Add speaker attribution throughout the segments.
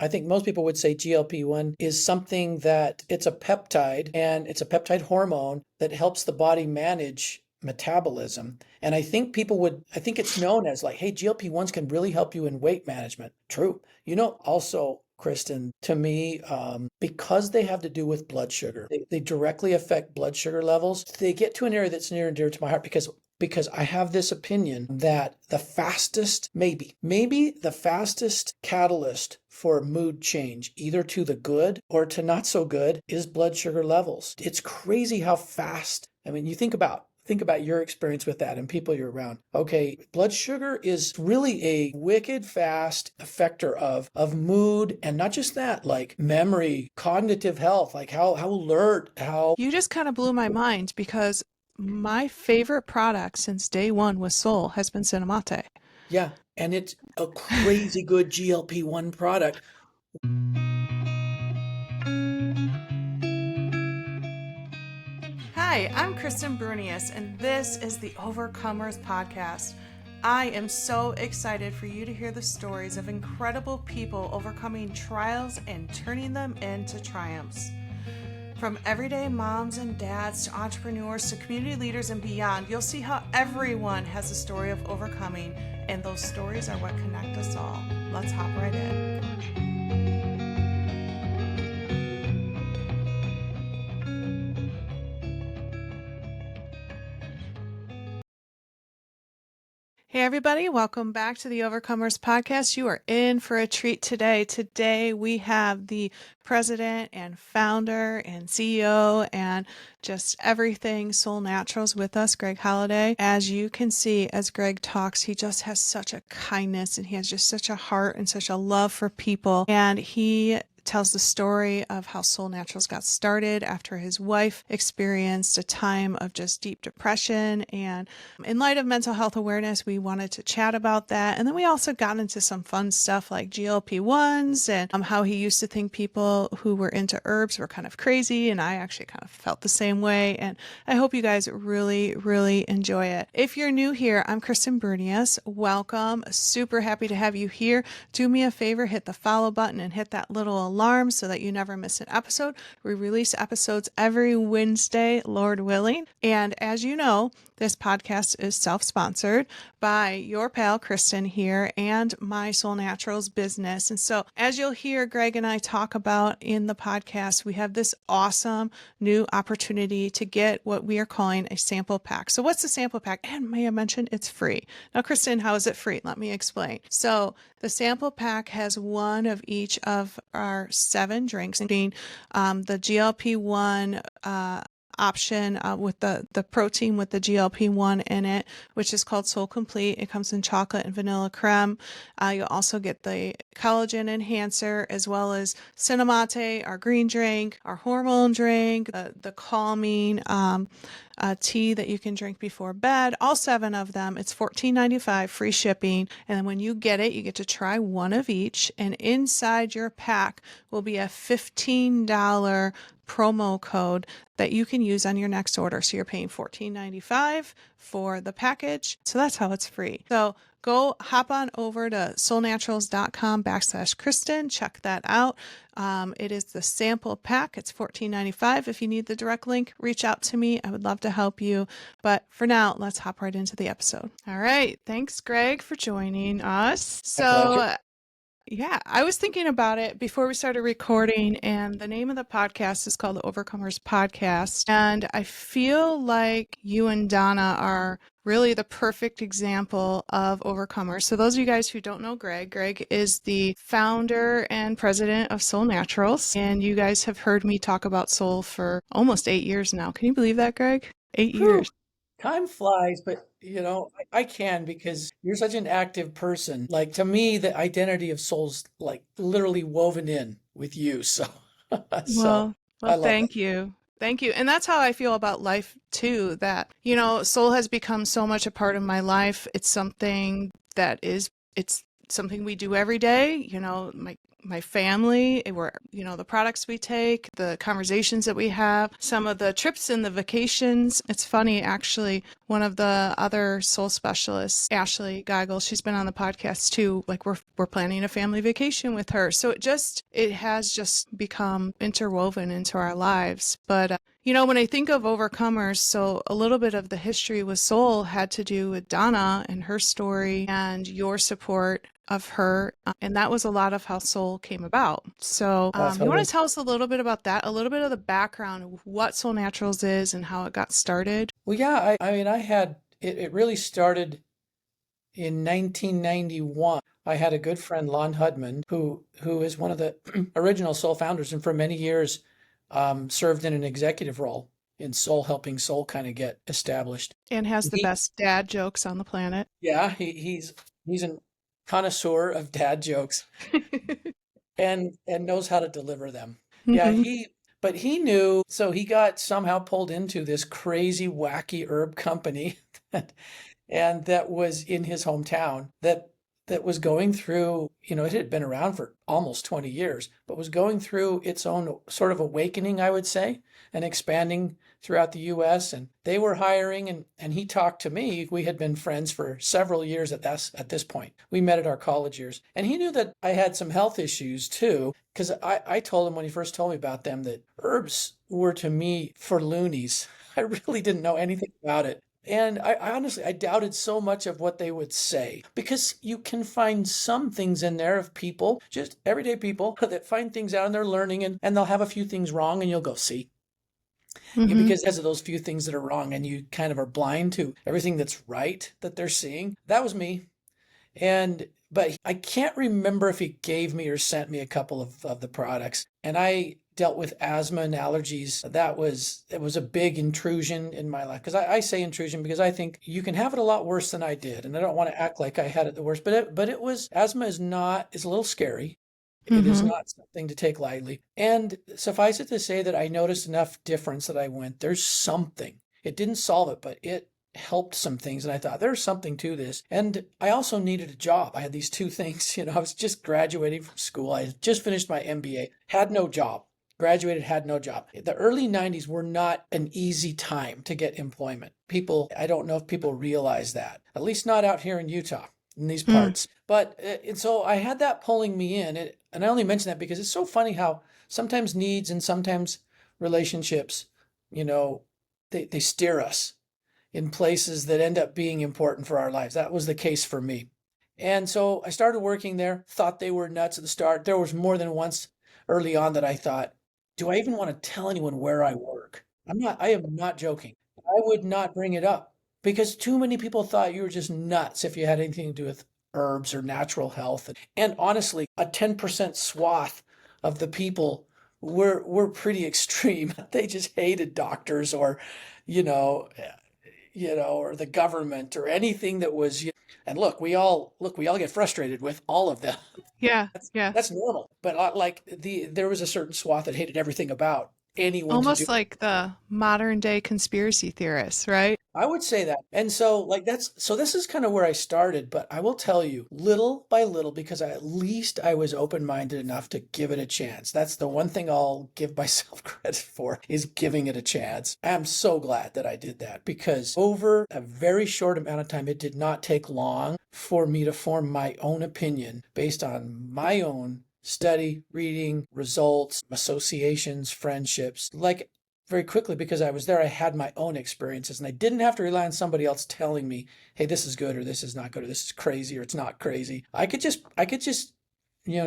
Speaker 1: I think most people would say GLP-1 is something that it's a peptide and it's a peptide hormone that helps the body manage metabolism. And I think it's known as like, hey, GLP-1s can really help you in weight management. True. Also, Kristen, to me, because they have to do with blood sugar, they directly affect blood sugar levels. They get to an area that's near and dear to my heart because I have this opinion that the fastest, maybe the fastest catalyst for mood change, either to the good or to not so good, is blood sugar levels. It's crazy how fast. I mean, you think about your experience with that and people you're around. Okay, blood sugar is really a wicked fast affector of mood, and not just that, like memory, cognitive health, like how alert, how.
Speaker 2: You just kind of blew my mind because my favorite product since day one with Soul has been Cinemate.
Speaker 1: Yeah, and it's a crazy good GLP-1 product.
Speaker 2: Hi, I'm Kristen Brunius, and this is the Overcomers Podcast. I am so excited for you to hear the stories of incredible people overcoming trials and turning them into triumphs. From everyday moms and dads to entrepreneurs to community leaders and beyond, you'll see how everyone has a story of overcoming, and those stories are what connect us all. Let's hop right in. Hey everybody, welcome back to the Overcomers Podcast. You are in for a treat today. Today we have the president and founder and CEO and just everything Solle Naturals with us, Greg Halliday. As you can see, as Greg talks, he just has such a kindness and he has just such a heart and such a love for people. And he tells the story of how Solle Naturals got started after his wife experienced a time of just deep depression. And in light of mental health awareness, we wanted to chat about that. And then we also got into some fun stuff like GLP1s and how he used to think people who were into herbs were kind of crazy. And I actually kind of felt the same way. And I hope you guys really, really enjoy it. If you're new here, I'm Kristen Brunius. Welcome. Super happy to have you here. Do me a favor, hit the follow button and hit that little alarm so that you never miss an episode. We release episodes every Wednesday, Lord willing. And as you know, this podcast is self-sponsored by your pal Kristen here and my Solle Naturals business. And so as you'll hear Greg and I talk about in the podcast, we have this awesome new opportunity to get what we are calling a sample pack. So what's the sample pack? And may I mention it's free. Now, Kristen, how is it free? Let me explain. So the sample pack has one of each of our 7 drinks, including the GLP-1 option with the protein with the GLP-1 in it, which is called Soul Complete. It comes in chocolate and vanilla creme. You'll also get the collagen enhancer as well as Cinemate, our green drink, our hormone drink, the calming tea that you can drink before bed. All 7 of them. It's $14.95, free shipping. And then when you get it, you get to try one of each. And inside your pack will be a $15 promo code that you can use on your next order. So you're paying $14.95 for the package. So that's how it's free. So go hop on over to sollenaturals.com/Kristen. Check that out. It is the sample pack. It's $14.95. If you need the direct link, reach out to me. I would love to help you. But for now, let's hop right into the episode. All right. Thanks, Greg, for joining us. So yeah, I was thinking about it before we started recording, and the name of the podcast is called the Overcomers Podcast. And I feel like you and Donna are really the perfect example of overcomers. So those of you guys who don't know Greg is the founder and president of Solle Naturals. And you guys have heard me talk about Soul for almost 8 years now. Can you believe that, Greg? 8 years.
Speaker 1: Time flies, but I can because you're such an active person. Like to me, the identity of Soul's like literally woven in with you. So, so
Speaker 2: Well,
Speaker 1: I
Speaker 2: well,
Speaker 1: love it.
Speaker 2: thank you. Thank you. And that's how I feel about life too, that, soul has become so much a part of my life. It's something that it's something we do every day. My my family, where, the products we take, the conversations that we have, some of the trips and the vacations. It's funny, actually, one of the other soul specialists, Ashley Geigel, she's been on the podcast too. Like we're planning a family vacation with her. So it has just become interwoven into our lives. But when I think of overcomers, so a little bit of the history with Soul had to do with Donna and her story and your support of her. And that was a lot of how Soul came about. So you want
Speaker 1: Totally.
Speaker 2: to tell us a little bit about that, a little bit of the background of what Soul Naturals is and how it got started?
Speaker 1: Well, yeah, I mean, it really started in 1991. I had a good friend, Lon Hudman, who is one of the original Soul founders, and for many years served in an executive role in Soul, helping Soul kind of get established.
Speaker 2: And has the
Speaker 1: He,
Speaker 2: best dad jokes on the planet.
Speaker 1: yeah, he's a connoisseur of dad jokes and knows how to deliver them. Yeah,
Speaker 2: Hmm.
Speaker 1: but he knew, so he got somehow pulled into this crazy, wacky herb company and that was in his hometown that was going through, it had been around for almost 20 years, but was going through its own sort of awakening, I would say, and expanding throughout the US. And they were hiring and he talked to me. We had been friends for several years at this point. We met at our college years. And he knew that I had some health issues too, because I told him when he first told me about them that herbs were to me for loonies. I really didn't know anything about it. And I honestly, I doubted so much of what they would say because you can find some things in there of people, just everyday people that find things out and they're learning and they'll have a few things wrong and you'll go, see,
Speaker 2: Hmm.
Speaker 1: because of those few things that are wrong and you kind of are blind to everything that's right that they're seeing. That was me. But I can't remember if he gave me or sent me a couple of the products. And I dealt with asthma and allergies. It was a big intrusion in my life. Because I say intrusion because I think you can have it a lot worse than I did. And I don't want to act like I had it the worst, but it was asthma is a little scary. It is
Speaker 2: Hmm.
Speaker 1: not something to take lightly. And suffice it to say that I noticed enough difference that I went, there's something. It didn't solve it, but it helped some things. And I thought, there's something to this. And I also needed a job. I had these two things. I was just graduating from school. I had just finished my MBA, had no job. Graduated, had no job. The early 90s were not an easy time to get employment. I don't know if people realize that, at least not out here in Utah, in these
Speaker 2: Mm.
Speaker 1: parts. But and so I had that pulling me in. And I only mention that because it's so funny how sometimes needs and sometimes relationships, you know, they steer us in places that end up being important for our lives. That was the case for me. And so I started working there, thought they were nuts at the start. There was more than once early on that I thought, do I even want to tell anyone where I work? I am not joking. I would not bring it up because too many people thought you were just nuts if you had anything to do with herbs or natural health. And honestly, a 10% swath of the people were pretty extreme. They just hated doctors or, you know, or the government or anything that was, and we all get frustrated with all of them.
Speaker 2: Yeah, yeah.
Speaker 1: That's normal. But like there was a certain swath that hated everything about anyone to do.
Speaker 2: Almost like the modern day conspiracy theorists, right?
Speaker 1: I would say that. And so this is kind of where I started, but I will tell you little by little because at least I was open-minded enough to give it a chance. That's the one thing I'll give myself credit for is giving it a chance. I'm so glad that I did that because over a very short amount of time, it did not take long for me to form my own opinion based on my own study, reading, results, associations, friendships. Like very quickly because I was there, I had my own experiences and I didn't have to rely on somebody else telling me, hey, this is good or this is not good or this is crazy or it's not crazy. I could just,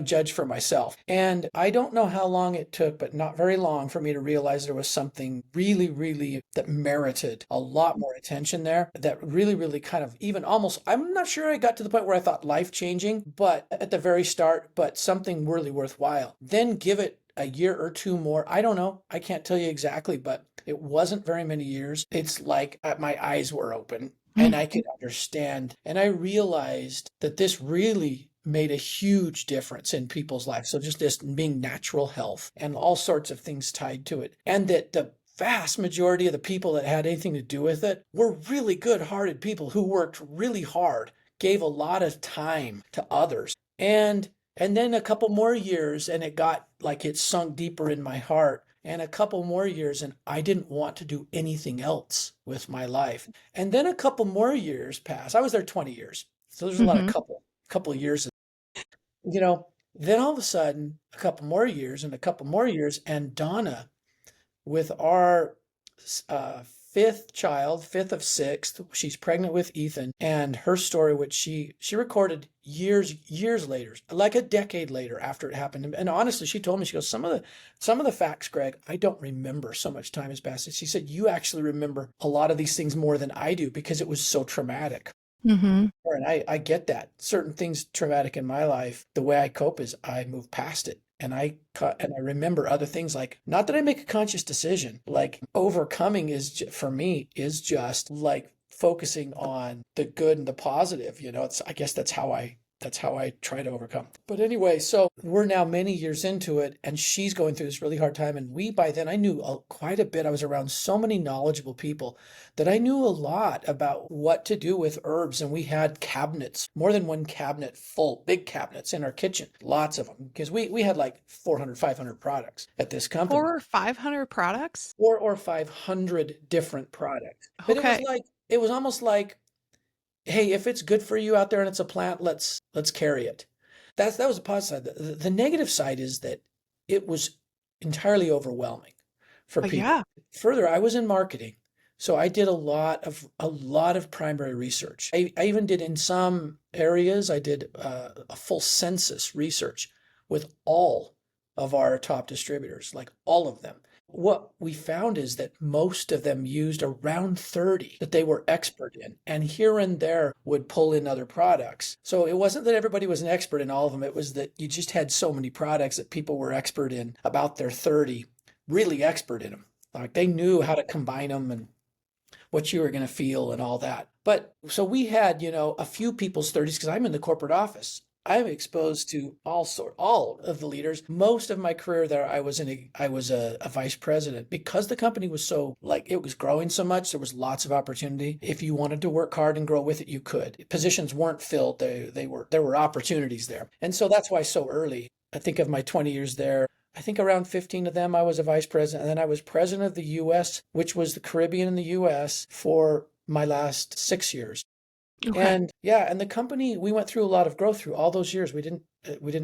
Speaker 1: judge for myself. And I don't know how long it took, but not very long for me to realize there was something really, really that merited a lot more attention there. That really, really kind of even almost, I'm not sure I got to the point where I thought life changing, but at the very start, but something really worthwhile. Then give it a year or two more. I don't know. I can't tell you exactly, but it wasn't very many years. It's like my eyes were open and I could understand. And I realized that this really made a huge difference in people's lives. So just this being natural health and all sorts of things tied to it. And that the vast majority of the people that had anything to do with it were really good-hearted people who worked really hard, gave a lot of time to others. And And then a couple more years, and it got like it sunk deeper in my heart. And a couple more years, and I didn't want to do anything else with my life. And then a couple more years passed. I was there 20 years. So there's a lot of
Speaker 2: Hmm.
Speaker 1: couple of years, you know. Then all of a sudden, a couple more years and a couple more years, and Donna, with our uh, fifth child, fifth of sixth. She's pregnant with Ethan, and her story, which she recorded years later, like a decade later after it happened. And honestly, she told me, she goes, some of the facts, Greg, I don't remember. So much time has passed. She said, you actually remember a lot of these things more than I do because it was so traumatic.
Speaker 2: Hmm.
Speaker 1: And I get that. Certain things traumatic in my life, the way I cope is I move past it. And I remember other things, like, not that I make a conscious decision, like overcoming for me is just like focusing on the good and the positive. It's, I guess that's how I try to overcome. But anyway, so we're now many years into it, and she's going through this really hard time. And by then, I knew quite a bit. I was around so many knowledgeable people that I knew a lot about what to do with herbs. And we had cabinets, more than one cabinet full, big cabinets in our kitchen, lots of them, because we had like 400, 500 products at this company,
Speaker 2: 400 or 500 products?
Speaker 1: 400 or 500 different products. But
Speaker 2: Okay.
Speaker 1: it was almost like, hey, if it's good for you out there and it's a plant, let's carry it. That was the positive side. The negative side is that it was entirely overwhelming for people.
Speaker 2: Yeah.
Speaker 1: Further, I was in marketing, so I did a lot of primary research. I even did, in some areas, I did a full census research with all of our top distributors, like all of them. What we found is that most of them used around 30 that they were expert in, and here and there would pull in other products. So it wasn't that everybody was an expert in all of them, it was that you just had so many products that people were expert in about their 30, really expert in them. Like, they knew how to combine them and what you were going to feel and all that. But so we had, a few people's 30s, because I'm in the corporate office. I'm exposed to all of the leaders. Most of my career there, I was a vice president, because the company was so, like, it was growing so much. There was lots of opportunity. If you wanted to work hard and grow with it, you could. Positions weren't filled. There were opportunities there. And so that's why so early, I think of my 20 years there, I think around 15 of them I was a vice president. And then I was president of the US, which was the Caribbean and the US, for my last 6 years.
Speaker 2: Okay.
Speaker 1: And yeah, and the company, we went through a lot of growth through all those years. We didn't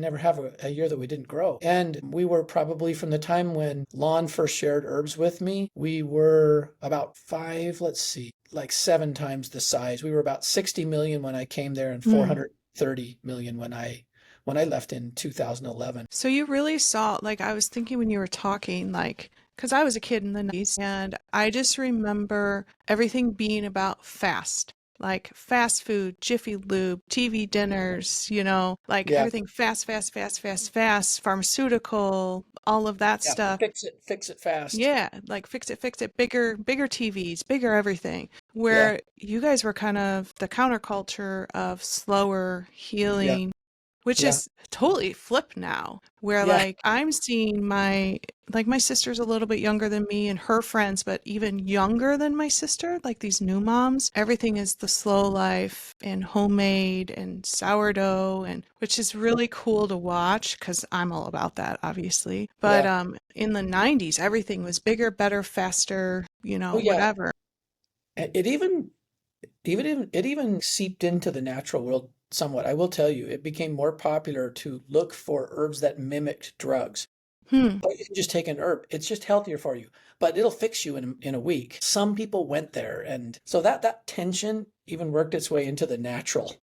Speaker 1: ever have a year that we didn't grow. And we were probably, from the time when Lon first shared herbs with me, we were about let's see, like 7 times the size. We were about 60 million when I came there, and
Speaker 2: Hmm.
Speaker 1: 430 million when I left in 2011.
Speaker 2: So you really saw, like, I was thinking when you were talking, like, because I was a kid in the 90s, and I just remember everything being about fast, like fast food, Jiffy Lube, TV dinners, like
Speaker 1: Yeah.
Speaker 2: everything fast, fast, fast, fast, fast, pharmaceutical, all of that
Speaker 1: Yeah.
Speaker 2: stuff.
Speaker 1: Fix it fast.
Speaker 2: Yeah, like fix it, bigger TVs, bigger everything.
Speaker 1: Yeah.
Speaker 2: Where you guys were kind of the counterculture of slower
Speaker 1: Yeah.
Speaker 2: healing, which
Speaker 1: Yeah.
Speaker 2: is totally flipped now, where
Speaker 1: Yeah.
Speaker 2: like I'm seeing my sister's a little bit younger than me and her friends, but even younger than my sister, like these new moms, everything is the slow life and homemade and sourdough, and which is really cool to watch because I'm all about that, obviously. But
Speaker 1: Yeah.
Speaker 2: in the 90s, everything was bigger, better, faster,
Speaker 1: Oh yeah.
Speaker 2: whatever.
Speaker 1: It even seeped into the natural world somewhat. I will tell you, it became more popular to look for herbs that mimicked drugs.
Speaker 2: Hmm.
Speaker 1: Oh, you can just take an herb. It's just healthier for you, but it'll fix you in a week. Some people went there, and so that tension even worked its way into the natural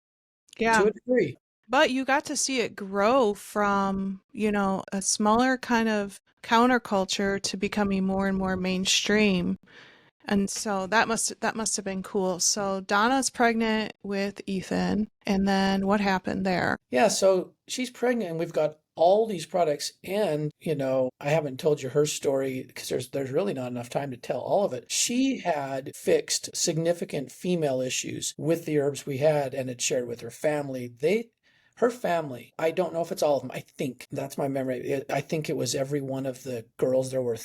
Speaker 2: Yeah.
Speaker 1: to a degree.
Speaker 2: But you got to see it grow from, a smaller kind of counterculture to becoming more and more mainstream. And so that must have been cool. So Donna's pregnant with Ethan, and then what happened there?
Speaker 1: Yeah, so she's pregnant, and we've got all these products, and I haven't told you her story because there's really not enough time to tell all of it. She had fixed significant female issues with the herbs we and had shared with her family. Her family, I don't know if it's all of them. I think that's my memory. I think it was every one of the girls. There were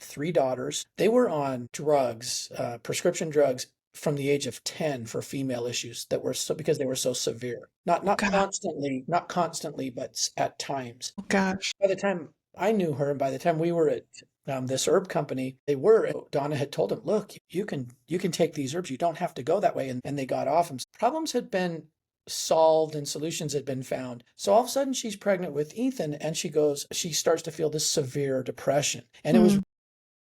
Speaker 1: three daughters. They were on drugs, prescription drugs, from the age of 10 for female issues that were so because they were so severe. Not
Speaker 2: God,
Speaker 1: constantly, not constantly, but at times.
Speaker 2: oh gosh.
Speaker 1: By the time I knew her, and by the time we were at this herb company, Donna had told him, look, you can take these herbs. You don't have to go that way. And they got off them. Problems had been solved and solutions had been found. So all of a sudden she's pregnant with Ethan and she starts to feel this severe depression. And
Speaker 2: Mm,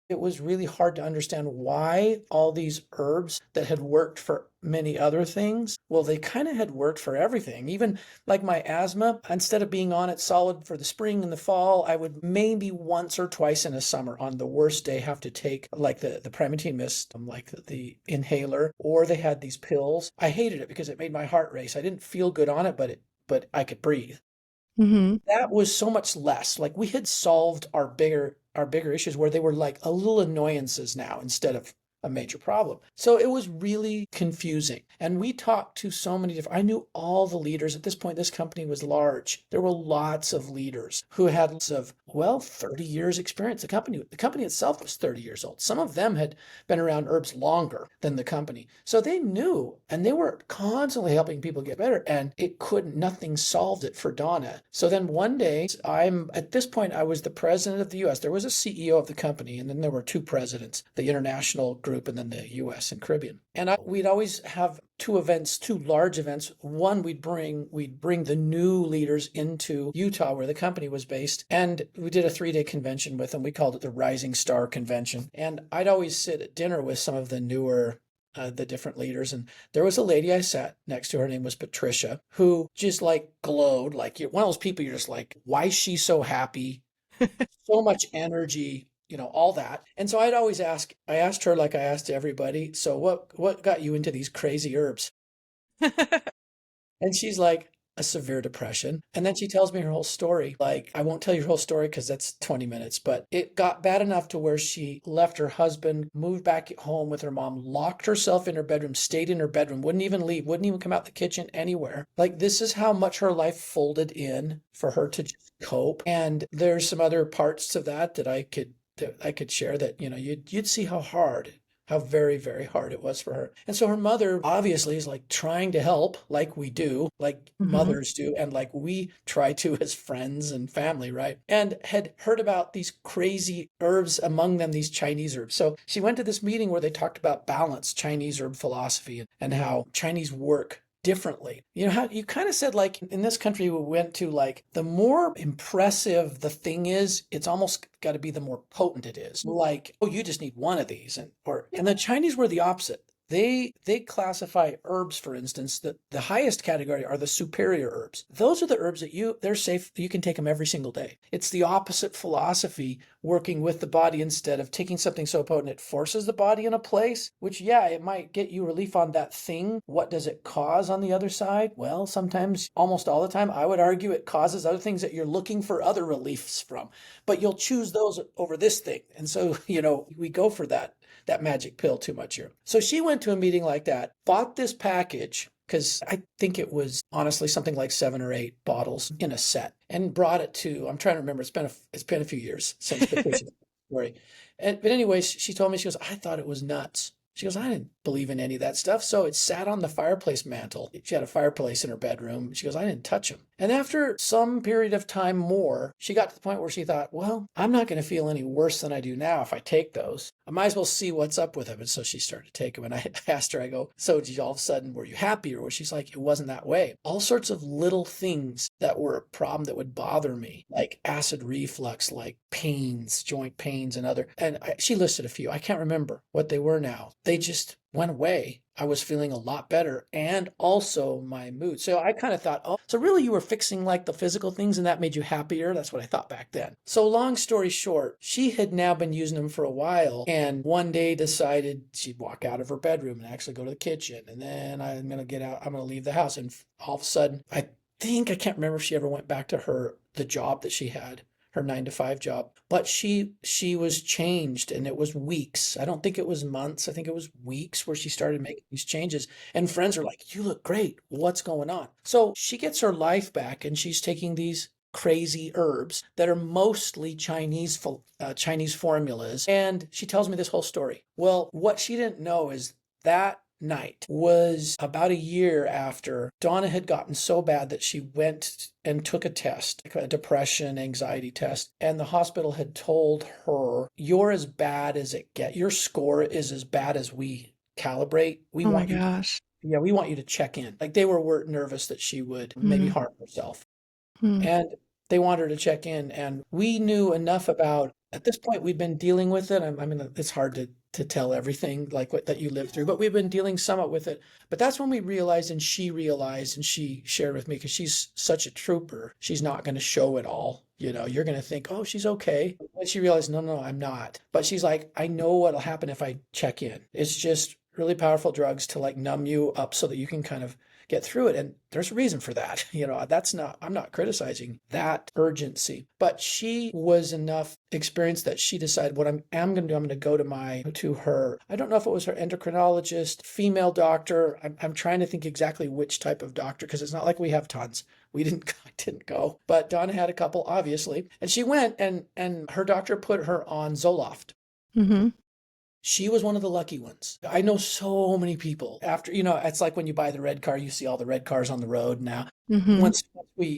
Speaker 1: it was really hard to understand why all these herbs that had worked for many other things, well, they kind of had worked for everything. Even like my asthma, instead of being on it solid for the spring and the fall, I would maybe once or twice in a summer on the worst day have to take like the Primatene Mist, like the inhaler, or they had these pills. I hated it because it made my heart race. I didn't feel good on it, but I could breathe.
Speaker 2: mm-hmm.
Speaker 1: That was so much less. Like we had solved our bigger issues where they were like a little annoyances now instead of a major problem. So it was really confusing. And we talked to so many different, I knew all the leaders. At this point, this company was large. There were lots of leaders who had lots of, well, 30 years experience. The company itself was 30 years old. Some of them had been around herbs longer than the company. So they knew and they were constantly helping people get better. And nothing solved it for Donna. So then one day, at this point, I was the president of the US. There was a CEO of the company, and then there were two presidents, the international group and then the US and Caribbean. And we'd always have two large events. One, we'd bring the new leaders into Utah where the company was based. And we did a 3-day convention with them. We called it the Rising Star Convention. And I'd always sit at dinner with some of the newer the different leaders. And there was a lady I sat next to, her name was Patricia, who just like glowed, like you're one of those people you're just like, why is she so happy? So much energy, all that. And so I asked her like I asked everybody, so what got you into these crazy herbs? And she's like, a severe depression. And then she tells me her whole story. Like, I won't tell you her whole story because that's 20 minutes, but it got bad enough to where she left her husband, moved back home with her mom, locked herself in her bedroom, stayed in her bedroom, wouldn't even leave, wouldn't even come out the kitchen anywhere. Like, this is how much her life folded in for her to just cope. And there's some other parts of that I could share that, you'd see how very, very hard it was for her. And so her mother obviously is like trying to help, like we do, like
Speaker 2: Mm-hmm.
Speaker 1: mothers do, and like we try to as friends and family, right? And had heard about these crazy herbs, among them these Chinese herbs. So she went to this meeting where they talked about balanced Chinese herb philosophy and how Chinese work differently. How you kind of said like in this country we went to like the more impressive the thing is, it's almost got to be the more potent it is. Like, oh, you just need one of these. And the Chinese were the opposite. They classify herbs, for instance, that the highest category are the superior herbs. Those are the herbs they're safe, you can take them every single day. It's the opposite philosophy, working with the body instead of taking something so potent it forces the body in a place, which, yeah, it might get you relief on that thing. What does it cause on the other side? Well, sometimes, almost all the time, I would argue it causes other things that you're looking for other reliefs from, but you'll choose those over this thing. And so, we go for that magic pill too much here. So she went to a meeting like that, bought this package, because I think it was honestly something like 7 or 8 bottles in a set, and brought it to, I'm trying to remember, it's been a few years since Patricia's story. But anyways, she told me, she goes, I thought it was nuts. She goes, I didn't believe in any of that stuff. So it sat on the fireplace mantle. She had a fireplace in her bedroom. She goes, I didn't touch them. And after some period of time more, she got to the point where she thought, well, I'm not going to feel any worse than I do now if I take those. I might as well see what's up with them. And so she started to take them. And I asked her, I go, so did you all of a sudden, were you happier? Or she's like, it wasn't that way. All sorts of little things that were a problem that would bother me, like acid reflux, like pains, joint pains and she listed a few. I can't remember what they were now. They just went away. I was feeling a lot better, and also my mood. So I kind of thought, oh, so really you were fixing like the physical things and that made you happier? That's what I thought back then. So long story short, she had now been using them for a while, and one day decided she'd walk out of her bedroom and actually go to the kitchen. And then I'm going to get out, I'm going to leave the house. And all of a sudden, I can't remember if she ever went back to the job that she had, her 9 to 5 job, but she was changed, and it was weeks. I don't think it was months. I think it was weeks where she started making these changes, and friends are like, you look great. What's going on? So she gets her life back, and she's taking these crazy herbs that are mostly Chinese formulas. And she tells me this whole story. Well, what she didn't know is that night was about a year after Donna had gotten so bad that she went and took a test, a depression, anxiety test, and the hospital had told her, "You're as bad as it gets. Your score is as bad as we calibrate. We
Speaker 2: Oh my
Speaker 1: want you to,
Speaker 2: gosh.
Speaker 1: yeah, we want you to check in." Like they were nervous that she would maybe
Speaker 2: Mm-hmm.
Speaker 1: harm herself.
Speaker 2: Mm-hmm.
Speaker 1: And they wanted her to check in, and we knew enough about, at this point, we'd been dealing with it. I mean, it's hard to tell everything like what that you live through, but we've been dealing somewhat with it. But that's when we realized, and she shared with me, because she's such a trooper, she's not going to show it all. You know, you're going to think, oh, she's okay. But she realized, no, no, I'm not. But she's like, I know what'll happen if I check in. It's just really powerful drugs to like numb you up so that you can kind of get through it. And there's a reason for that. You know, I'm not criticizing that urgency, but she was enough experienced that she decided what am going to do. I'm going to go to her, I don't know if it was her endocrinologist, female doctor. I'm trying to think exactly which type of doctor, because it's not like we have tons. I didn't go, but Donna had a couple, obviously. And she went, and her doctor put her on Zoloft.
Speaker 2: Mm-hmm.
Speaker 1: She was one of the lucky ones. I know so many people after, you know, it's like when you buy the red car, you see all the red cars on the road now.
Speaker 2: Mm-hmm.
Speaker 1: Once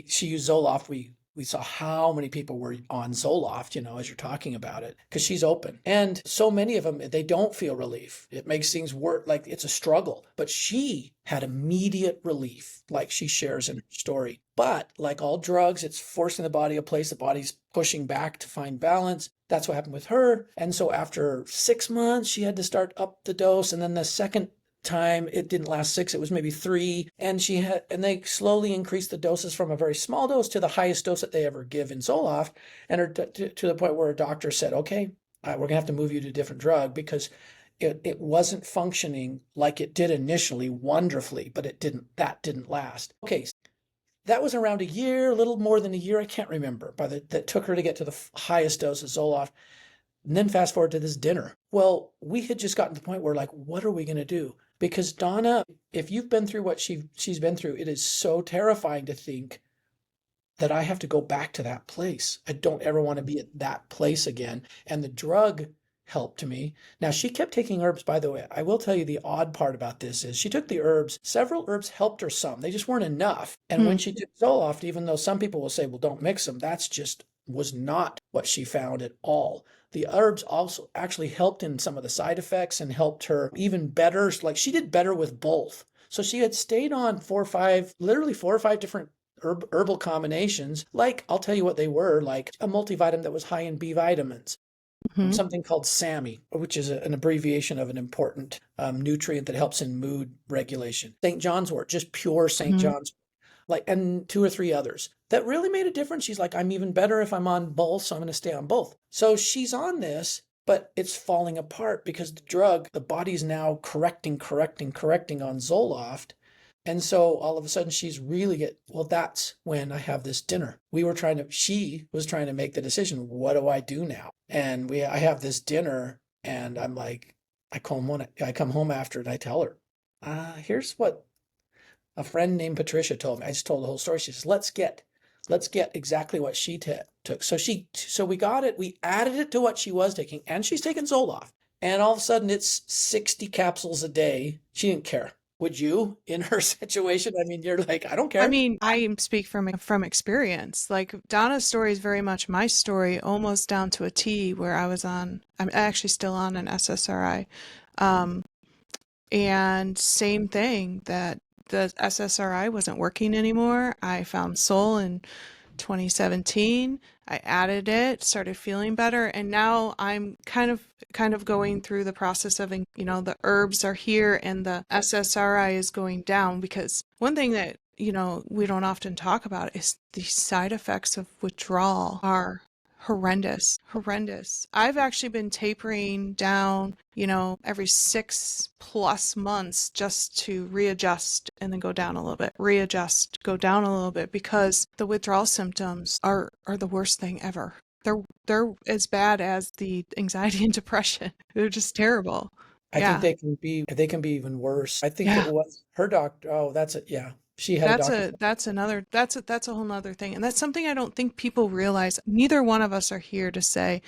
Speaker 1: she used Zoloft, we saw how many people were on Zoloft, you know, as you're talking about it, because she's open. And so many of them, they don't feel relief. It makes things work, like it's a struggle. But she had immediate relief, like she shares in her story. But like all drugs, it's forcing the body a place, the body's pushing back to find balance. That's what happened with her. And so after 6 months, she had to start up the dose. And then the second time, it didn't last 6, it was maybe 3. And they slowly increased the doses from a very small dose to the highest dose that they ever give in Zoloft. And to the point where a doctor said, okay, we're going to have to move you to a different drug, because it wasn't functioning like it did initially wonderfully, but that didn't last. Okay, that was around a year, a little more than a year, I can't remember, that took her to get to the highest dose of Zoloft. And then fast forward to this dinner. Well, we had just gotten to the point where, like, what are we going to do? Because Donna, if you've been through what she's been through, it is so terrifying to think that I have to go back to that place. I don't ever want to be at that place again. And the drug helped me. Now, she kept taking herbs, by the way. I will tell you the odd part about this is she took the herbs. Several herbs helped her some. They just weren't enough. And when she took Zoloft, even though some people will say, well, don't mix them, that's just was not what she found at all. The herbs also actually helped in some of the side effects and helped her even better. Like she did better with both. So she had stayed on literally 4 or 5 different herbal combinations. Like, I'll tell you what they were, like a multivitamin that was high in B vitamins,
Speaker 2: Mm-hmm.
Speaker 1: something called SAMI, which is an abbreviation of an important nutrient that helps in mood regulation. St. John's wort, just pure St.
Speaker 2: Mm-hmm.
Speaker 1: John's, like, and 2 or 3 others. That really made a difference. She's like, I'm even better if I'm on both, so I'm going to stay on both. So she's on this, but it's falling apart because the body's now correcting on Zoloft. And so all of a sudden well, that's when I have this dinner. She was trying to make the decision, what do I do now? And I have this dinner, and I'm like, I come home after, and I tell her, here's what a friend named Patricia told me. I just told the whole story. She says, let's get exactly what she took. So we got it. We added it to what she was taking, and she's taking Zoloft. And all of a sudden, it's 60 capsules a day. She didn't care. Would you, in her situation? I mean, you're like, I don't
Speaker 2: I
Speaker 1: care.
Speaker 2: mean, I speak from experience. Like Donna's story is very much my story, almost down to a T. Where I'm actually still on an SSRI, and same thing, that the SSRI wasn't working anymore. I found Soul in 2017. I added it, started feeling better, and now I'm kind of going through the process of, the herbs are here and the SSRI is going down, because one thing that, we don't often talk about is the side effects of withdrawal are horrendous. I've actually been tapering down, every 6+ months, just to readjust and then go down a little bit, readjust, go down a little bit, because the withdrawal symptoms are the worst thing ever. They're as bad as the anxiety and depression. They're just terrible.
Speaker 1: I think
Speaker 2: Yeah.
Speaker 1: they can be even worse. I think it
Speaker 2: Yeah.
Speaker 1: was her doctor. Oh, that's it. Yeah. She had a
Speaker 2: That's
Speaker 1: doctor.
Speaker 2: a that's another that's a whole nother thing. And that's something I don't think people realize. Neither one of us are here to say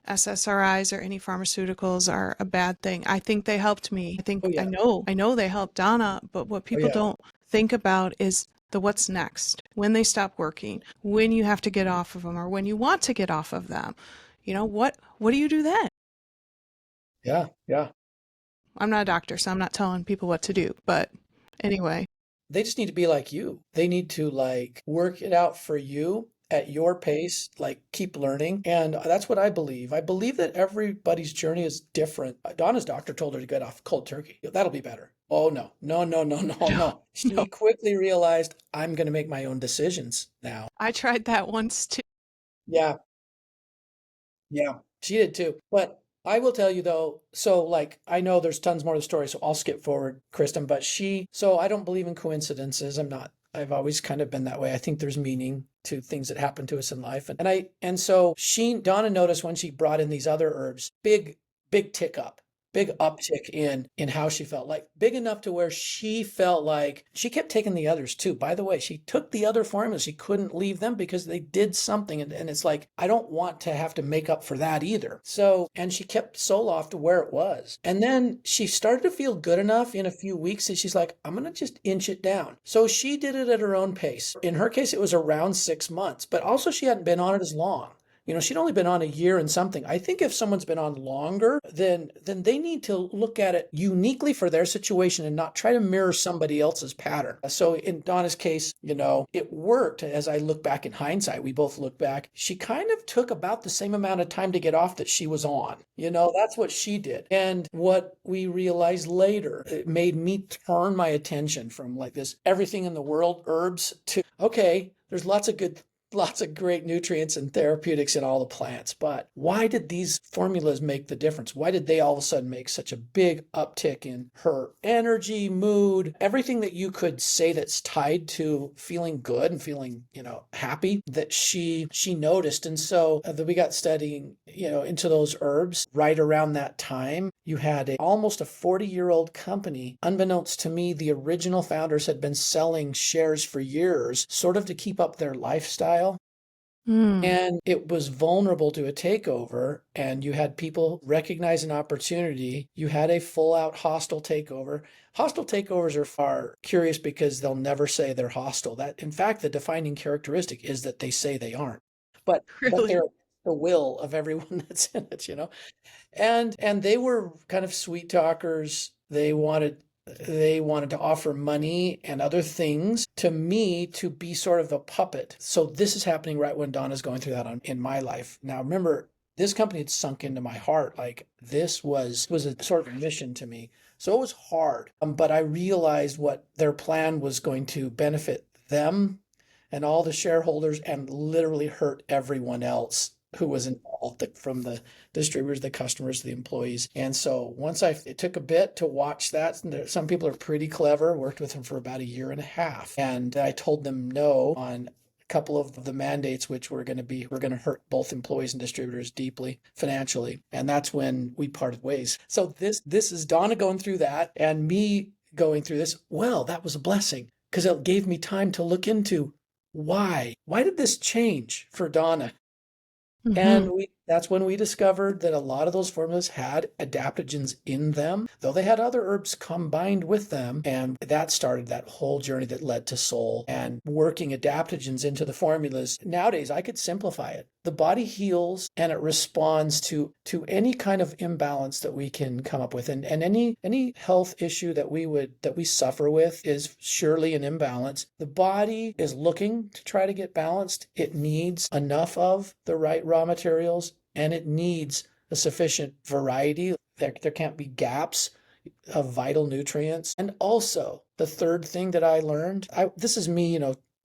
Speaker 2: SSRIs or any pharmaceuticals are a bad thing. I think they helped me.
Speaker 1: Oh yeah.
Speaker 2: I know they helped Donna, but what
Speaker 1: Oh
Speaker 2: people
Speaker 1: yeah.
Speaker 2: don't think about is the what's next, when they stop working, when you have to get off of them or when you want to get off of them. What do you do then?
Speaker 1: Yeah. Yeah.
Speaker 2: I'm not a doctor, so I'm not telling people what to do, but anyway.
Speaker 1: They just need to be like you. They need to like work it out for you at your pace, like keep learning. And that's what I believe. I believe that everybody's journey is different. Donna's doctor told her to get off cold turkey. That'll be better. Oh no, no, no, no, no,
Speaker 2: No,
Speaker 1: no. She
Speaker 2: no.
Speaker 1: quickly realized I'm going to make my own decisions now.
Speaker 2: I tried that once too.
Speaker 1: Yeah, yeah, she did too. But I will tell you though, so like I know there's tons more to the story, so I'll skip forward, Kristen, but so I don't believe in coincidences. I've always kind of been that way. I think there's meaning to things that happen to us in life. And so Donna noticed when she brought in these other herbs, big tick up. Big uptick in how she felt, like big enough to where she felt like she kept taking the others too. By the way, she took the other formulas. She couldn't leave them because they did something. And it's like, I don't want to have to make up for that either. So, and she kept Soloft to where it was. And then she started to feel good enough in a few weeks that she's like, I'm going to just inch it down. So she did it at her own pace. In her case, it was around 6 months, but also she hadn't been on it as long. She'd only been on a year and something. I think if someone's been on longer, then they need to look at it uniquely for their situation and not try to mirror somebody else's pattern. So in Donna's case, it worked. As I look back in hindsight, we both look back. She kind of took about the same amount of time to get off that she was on. That's what she did. And what we realized later, it made me turn my attention from like this everything in the world herbs to, okay, there's lots of great nutrients and therapeutics in all the plants. But why did these formulas make the difference? Why did they all of a sudden make such a big uptick in her energy, mood, everything that you could say that's tied to feeling good and feeling, happy that she noticed? And so that we got studying, into those herbs right around that time. You had almost a 40-year-old company. Unbeknownst to me, the original founders had been selling shares for years, sort of to keep up their lifestyle.
Speaker 2: Mm,
Speaker 1: And it was vulnerable to a takeover, and you had people recognize an opportunity. You had a full out hostile takeover. Hostile takeovers are far curious because they'll never say they're hostile. That, in fact, the defining characteristic is that they say they aren't. But
Speaker 2: really?
Speaker 1: they're the will of everyone that's in it. And they were kind of sweet talkers. They wanted to offer money and other things to me to be sort of a puppet. So this is happening right when Donna's going through that in my life. Now remember, this company had sunk into my heart. Like this was a sort of mission to me. So it was hard. But I realized what their plan was going to benefit them and all the shareholders and literally hurt everyone else who was involved, from the distributors, the customers, the employees. And so it took a bit to watch that. Some people are pretty clever, worked with them for about a year and a half. And I told them no on a couple of the mandates, which we're going to hurt both employees and distributors deeply financially. And that's when we parted ways. So this is Donna going through that and me going through this. Well, that was a blessing because it gave me time to look into why did this change for Donna?
Speaker 2: Mm-hmm.
Speaker 1: And that's when we discovered that a lot of those formulas had adaptogens in them, though they had other herbs combined with them. And that started that whole journey that led to Soul and working adaptogens into the formulas. Nowadays, I could simplify it. The body heals and it responds to any kind of imbalance that we can come up with. And any health issue that we suffer with is surely an imbalance. The body is looking to try to get balanced. It needs enough of the right raw materials and it needs a sufficient variety. There can't be gaps of vital nutrients. And also, the third thing that I learned, this is me,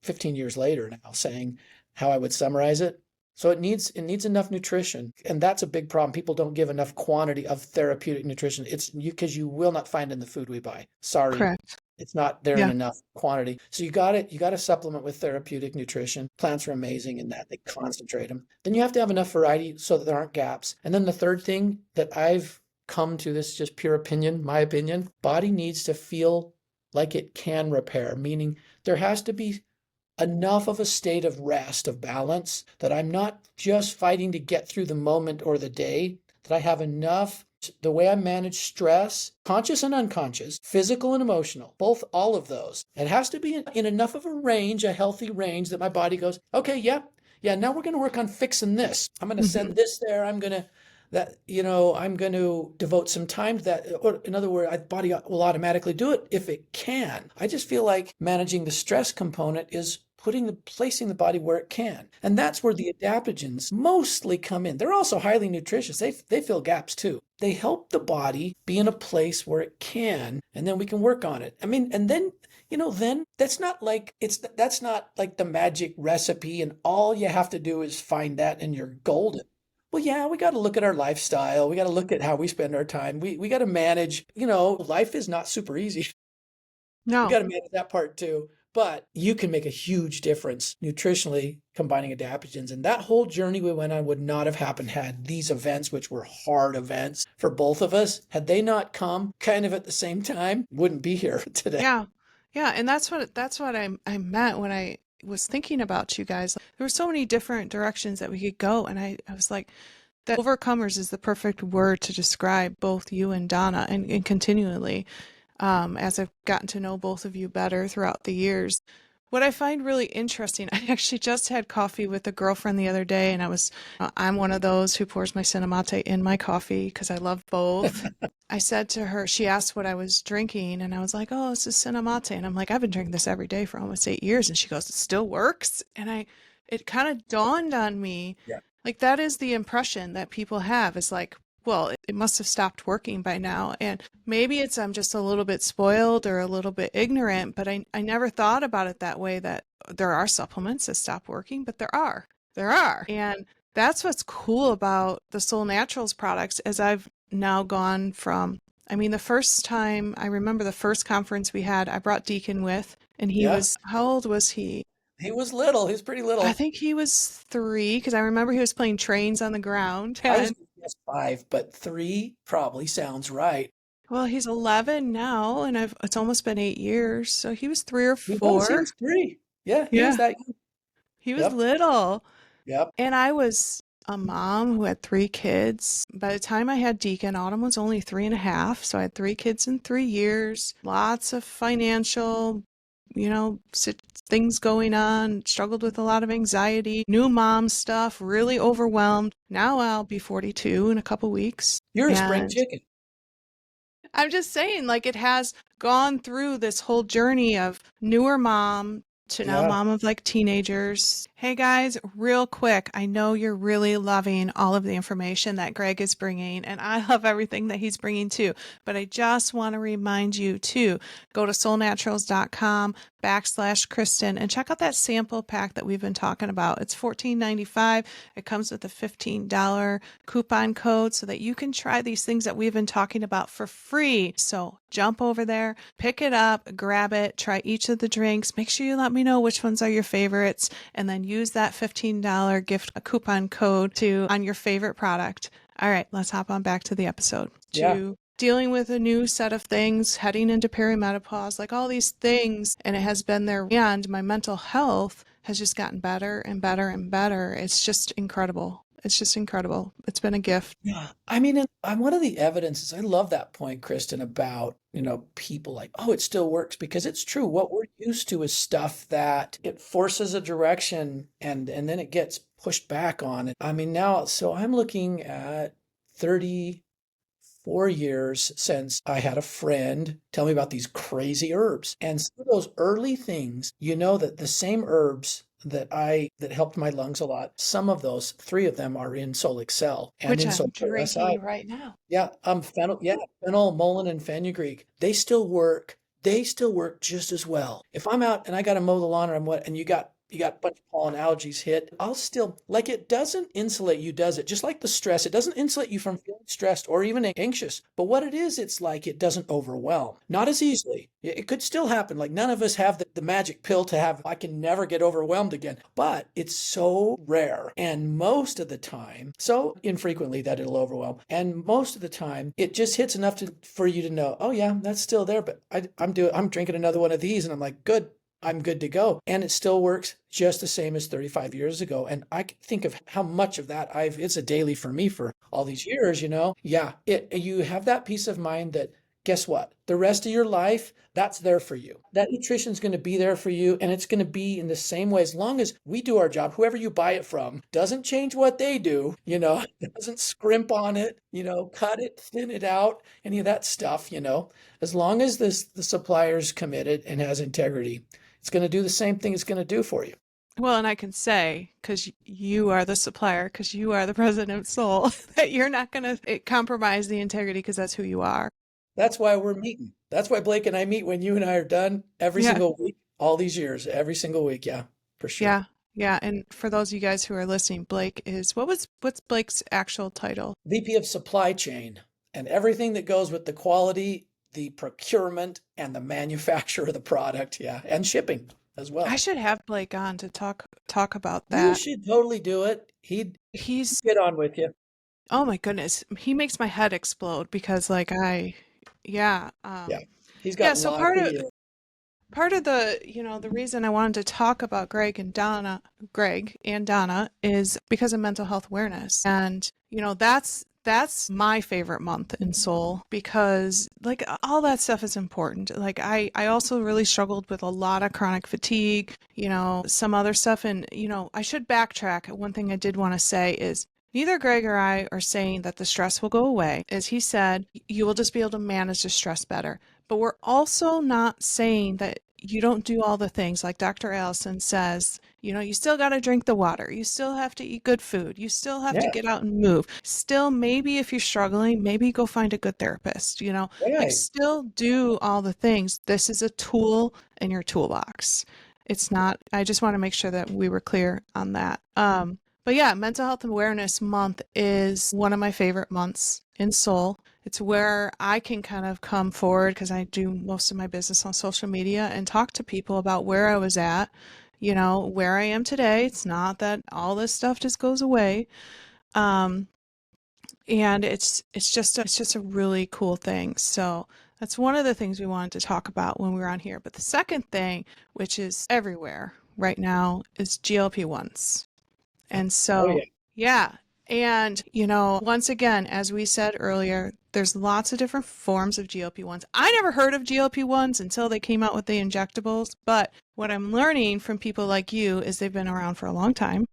Speaker 1: 15 years later now, saying how I would summarize it. So it needs enough nutrition, and that's a big problem. People don't give enough quantity of therapeutic nutrition. It's because you will not find it in the food we buy. Sorry,
Speaker 2: Correct.
Speaker 1: it's not there in
Speaker 2: Yeah.
Speaker 1: enough quantity. So you got to supplement with therapeutic nutrition. Plants are amazing in that they concentrate them. Then you have to have enough variety so that there aren't gaps. And then the third thing that I've come to, this is just pure opinion, my opinion, body needs to feel like it can repair, meaning there has to be enough of a state of rest, of balance, that I'm not just fighting to get through the moment or the day, that I have enough. The way I manage stress, conscious and unconscious, physical and emotional, both, all of those. It has to be in enough of a range, a healthy range, that my body goes, okay, yeah, now we're going to work on fixing this. I'm going to send this there. I'm going to devote some time to that. Or in other words, my body will automatically do it if it can. I just feel like managing the stress component is placing the body where it can. And that's where the adaptogens mostly come in. They're also highly nutritious. They fill gaps too. They help the body be in a place where it can, and then we can work on it. I mean, and then then that's not like the magic recipe and all you have to do is find that and you're golden. Well, yeah, we got to look at our lifestyle. We got to look at how we spend our time. We got to manage, life is not super easy. We got
Speaker 2: No.
Speaker 1: to manage that part too. But you can make a huge difference nutritionally combining adaptogens. And that whole journey we went on would not have happened had these events, which were hard events for both of us, had they not come kind of at the same time, wouldn't be here today.
Speaker 2: Yeah. Yeah, and that's what I meant when I was thinking about you guys. There were so many different directions that we could go, and I was like, that overcomers is the perfect word to describe both you and Donna, and continually, as I've gotten to know both of you better throughout the years. What I find really interesting, I actually just had coffee with a girlfriend the other day, and I'm one of those who pours my cinnamate in my coffee because I love both. I said to her, she asked what I was drinking, and I was like, oh, this is cinnamate. And I'm like, I've been drinking this every day for almost 8 years. And she goes, it still works? And it kind of dawned on me,
Speaker 1: Yeah.
Speaker 2: like, that is the impression that people have, is like, well, it must have stopped working by now. And maybe I'm just a little bit spoiled or a little bit ignorant, but I never thought about it that way, that there are supplements that stop working, but there are. There are. And that's what's cool about the Soul Naturals products, as I've now gone from, I mean, the first time, I remember the first conference we had, I brought Deacon with, and he
Speaker 1: Yeah.
Speaker 2: was, how old was he?
Speaker 1: He was little. He was pretty
Speaker 2: I
Speaker 1: little.
Speaker 2: think he was 3, because I remember he was playing trains on the ground.
Speaker 1: I was
Speaker 2: And
Speaker 1: going to guess 5, but 3 probably sounds right.
Speaker 2: well, he's 11 now, and it's almost been 8 years. So he was 3 or
Speaker 1: He
Speaker 2: 4.
Speaker 1: was 3. Yeah, he was
Speaker 2: Yeah,
Speaker 1: that young.
Speaker 2: he was
Speaker 1: Yep.
Speaker 2: little.
Speaker 1: Yep.
Speaker 2: And I was a mom who had 3 kids. By the time I had Deacon, Autumn was only 3.5. So I had 3 kids in 3 years, lots of financial, things going on, struggled with a lot of anxiety, new mom stuff, really overwhelmed. Now I'll be 42 in a couple weeks.
Speaker 1: You're a spring
Speaker 2: And
Speaker 1: chicken.
Speaker 2: I'm just saying, like, it has gone through this whole journey of newer mom to now
Speaker 1: Yeah.
Speaker 2: mom of like teenagers. Hey guys, real quick, I know you're really loving all of the information that Greg is bringing, and I love everything that he's bringing too. But I just want to remind you to go to soulnaturals.com/Kristen and check out that sample pack that we've been talking about. It's $14.95. It comes with a $15 coupon code so that you can try these things that we've been talking about for free. So jump over there, pick it up, grab it, try each of the drinks. Make sure you let me know which ones are your favorites, and then use that $15 gift coupon code on your favorite product. All right, let's hop on back to the episode.
Speaker 1: Yeah.
Speaker 2: Dealing with a new set of things, heading into perimenopause, like all these things, and it has been there. And my mental health has just gotten better and better and better. It's just incredible. It's just incredible. It's been a gift.
Speaker 1: Yeah. I mean, I'm one of the evidences. I love that point, Kristen, about, people like, oh, it still works, because it's true. What we're used to is stuff that it forces a direction and then it gets pushed back on. I mean, now, so I'm looking at 34 years since I had a friend tell me about these crazy herbs. And some of those early things, that the same herbs that helped my lungs a lot, some of those, 3 of them are in Sol Excel and
Speaker 2: Which
Speaker 1: in
Speaker 2: I'm
Speaker 1: Sol SI.
Speaker 2: drinking right now.
Speaker 1: Yeah, fennel, mullein, and fenugreek. They still work. They still work just as well. If I'm out and I got to mow the lawn, and you got a bunch of pollen allergies hit, I'll still, like, it doesn't insulate you, does it? Just like the stress, it doesn't insulate you from feeling stressed or even anxious. But what it is, it's like it doesn't overwhelm. Not as easily. It could still happen. Like, none of us have the magic pill to have, I can never get overwhelmed again. But it's so rare. And most of the time, so infrequently that it'll overwhelm. And most of the time, it just hits enough for you to know, oh yeah, that's still there. But I'm drinking another one of these, and I'm like, good. I'm good to go. And it still works just the same as 35 years ago. And I can think of how much of that it's a daily for me for all these years, Yeah, you have that peace of mind that guess what? The rest of your life, that's there for you. That nutrition is going to be there for you, and it's going to be in the same way as long as we do our job. Whoever you buy it from doesn't change what they do, doesn't scrimp on it, cut it, thin it out, any of that stuff, As long as the supplier's committed and has integrity, it's going to do the same thing it's going to do for you.
Speaker 2: Well, and I can say, because you are the supplier, because you are the president of Soul, that you're not going to compromise the integrity because that's who you are.
Speaker 1: That's why we're meeting. That's why Blake and I meet when you and I are done every
Speaker 2: Yeah.
Speaker 1: single week, all these years, every single week. Yeah, for sure.
Speaker 2: Yeah. Yeah. And for those of you guys who are listening, Blake is what's Blake's actual title?
Speaker 1: VP of Supply Chain and everything that goes with the quality, the procurement, and the manufacture of the product. Yeah, and shipping as well.
Speaker 2: I should have Blake on to talk about
Speaker 1: You
Speaker 2: that.
Speaker 1: should totally do it. He'd
Speaker 2: He's
Speaker 1: get on with you.
Speaker 2: Oh my goodness. He makes my head explode because yeah,
Speaker 1: Yeah, he's
Speaker 2: yeah,
Speaker 1: got
Speaker 2: so
Speaker 1: lots of years.
Speaker 2: part of the reason I wanted to talk about Greg and Donna is because of mental health awareness. And, that's my favorite month in Soul because like all that stuff is important. Like I also really struggled with a lot of chronic fatigue, some other stuff. And, I should backtrack. One thing I did want to say is neither Greg or I are saying that the stress will go away. As he said, you will just be able to manage the stress better. But we're also not saying that you don't do all the things like Dr. Allison says. You still got to drink the water. You still have to eat good food. You still have to
Speaker 1: Yeah,
Speaker 2: get out and move. Still, maybe if you're struggling, maybe go find a good therapist, like
Speaker 1: right.
Speaker 2: still do all the things. This is a tool in your toolbox. It's not, I just want to make sure that we were clear on that. But yeah, Mental Health Awareness Month is one of my favorite months in Soul. It's where I can kind of come forward because I do most of my business on social media and talk to people about where I was at, where I am today. It's not that all this stuff just goes away. Um, and it's just a really cool thing. So that's one of the things we wanted to talk about when we were on here. But the second thing, which is everywhere right now, is GLP1s. And
Speaker 1: Oh
Speaker 2: so,
Speaker 1: yeah.
Speaker 2: yeah. And, once again, as we said earlier, there's lots of different forms of GLP-1s. I never heard of GLP-1s until they came out with the injectables. But what I'm learning from people like you is they've been around for a long time.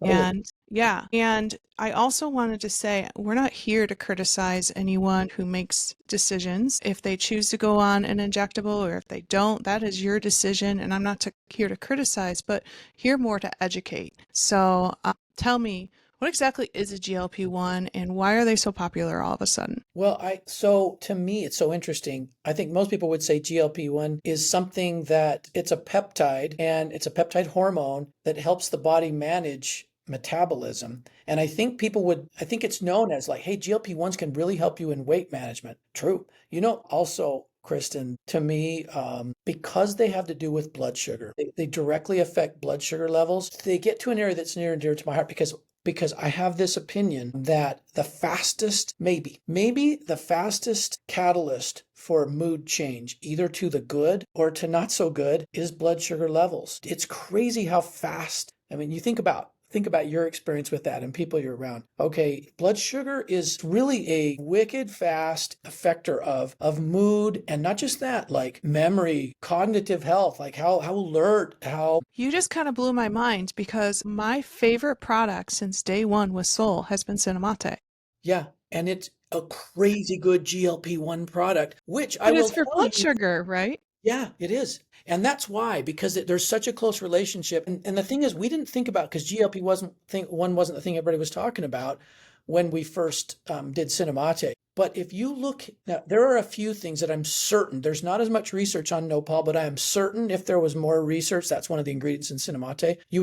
Speaker 1: Totally.
Speaker 2: And yeah, and I also wanted to say we're not here to criticize anyone who makes decisions. If they choose to go on an injectable or if they don't, that is your decision. And I'm not here to criticize, but here more to educate. So tell me, what exactly is a GLP-1 and why are they so popular all of a sudden?
Speaker 1: Well, so to me, it's so interesting. I think most people would say GLP-1 is something that it's a peptide and it's a peptide hormone that helps the body manage metabolism. And I think it's known as like, hey, GLP-1s can really help you in weight management. True. Also, Kristen, to me, because they have to do with blood sugar, they directly affect blood sugar levels. They get to an area that's near and dear to my heart because I have this opinion that the fastest, maybe the fastest catalyst for mood change, either to the good or to not so good, is blood sugar levels. It's crazy how fast. I mean, you think about your experience with that and people you're around. Okay, blood sugar is really a wicked fast affector of mood, and not just that, like memory, cognitive health, like how alert, how
Speaker 2: You just kind of blew my mind because my favorite product since day one with Soul has been Cinemate.
Speaker 1: yeah, and it's a crazy good GLP-1 product, which I
Speaker 2: But
Speaker 1: will
Speaker 2: it's for
Speaker 1: tell
Speaker 2: blood
Speaker 1: you,
Speaker 2: sugar, right?
Speaker 1: yeah, it is. And that's why, because there's such a close relationship. And the thing is, we didn't think about, because GLP one wasn't the thing everybody was talking about when we first did Cinemate. But if you look, now, there are a few things that I'm certain, there's not as much research on Nopal, but I am certain if there was more research, that's one of the ingredients in Cinemate, you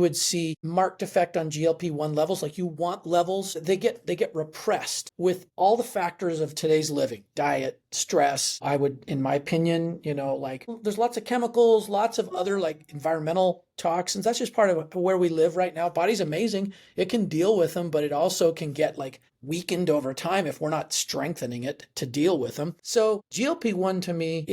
Speaker 1: would see marked effect on GLP-1 levels. Like you want levels, they get repressed with all the factors of today's living, diet, stress. I would, in my opinion, like there's lots of chemicals, lots of other like environmental toxins. That's just part of where we live right now. Body's amazing. It can deal with them, but it also can get like weakened over time if we're not strengthening it to deal with them. So GLP-1 to me,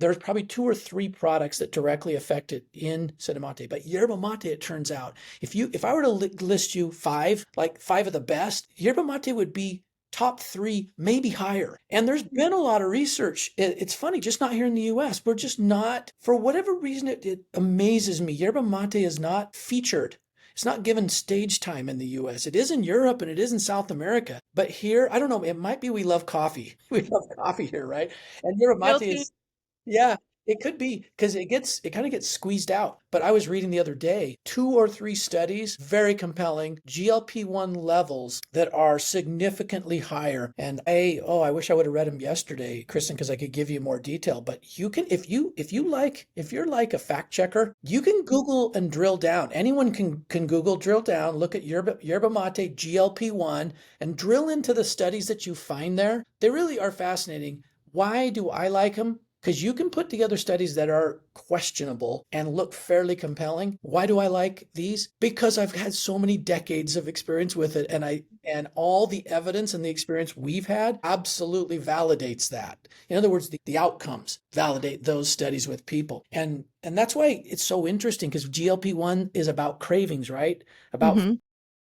Speaker 1: there's probably 2 or 3 products that directly affect it in cinna mate. But yerba mate, it turns out, if I were to list you 5, like 5 of the best, yerba mate would be top 3, maybe higher. And there's been a lot of research. It's funny, just not here in the US. We're just not, for whatever reason, it amazes me. Yerba mate is not featured. It's not given stage time in the US. It is in Europe and it is in South America. But here, I don't know, it might be we love coffee. We love coffee here, right? And yerba mate
Speaker 2: Guilty.
Speaker 1: is, yeah, it could be because it kind of gets squeezed out. But I was reading the other day, 2 or 3 studies, very compelling, GLP-1 levels that are significantly higher. And I wish I would have read them yesterday, Kristen, because I could give you more detail. But you can, if you're like a fact checker, you can Google and drill down. Anyone can Google, drill down, look at yerba mate GLP-1 and drill into the studies that you find there. They really are fascinating. Why do I like them? Because you can put together studies that are questionable and look fairly compelling. Why do I like these? Because I've had so many decades of experience with it, and all the evidence and the experience we've had absolutely validates that. In other words, the outcomes validate those studies with people. And that's why it's so interesting, because GLP-1 is about cravings, right? About
Speaker 2: Mm-hmm.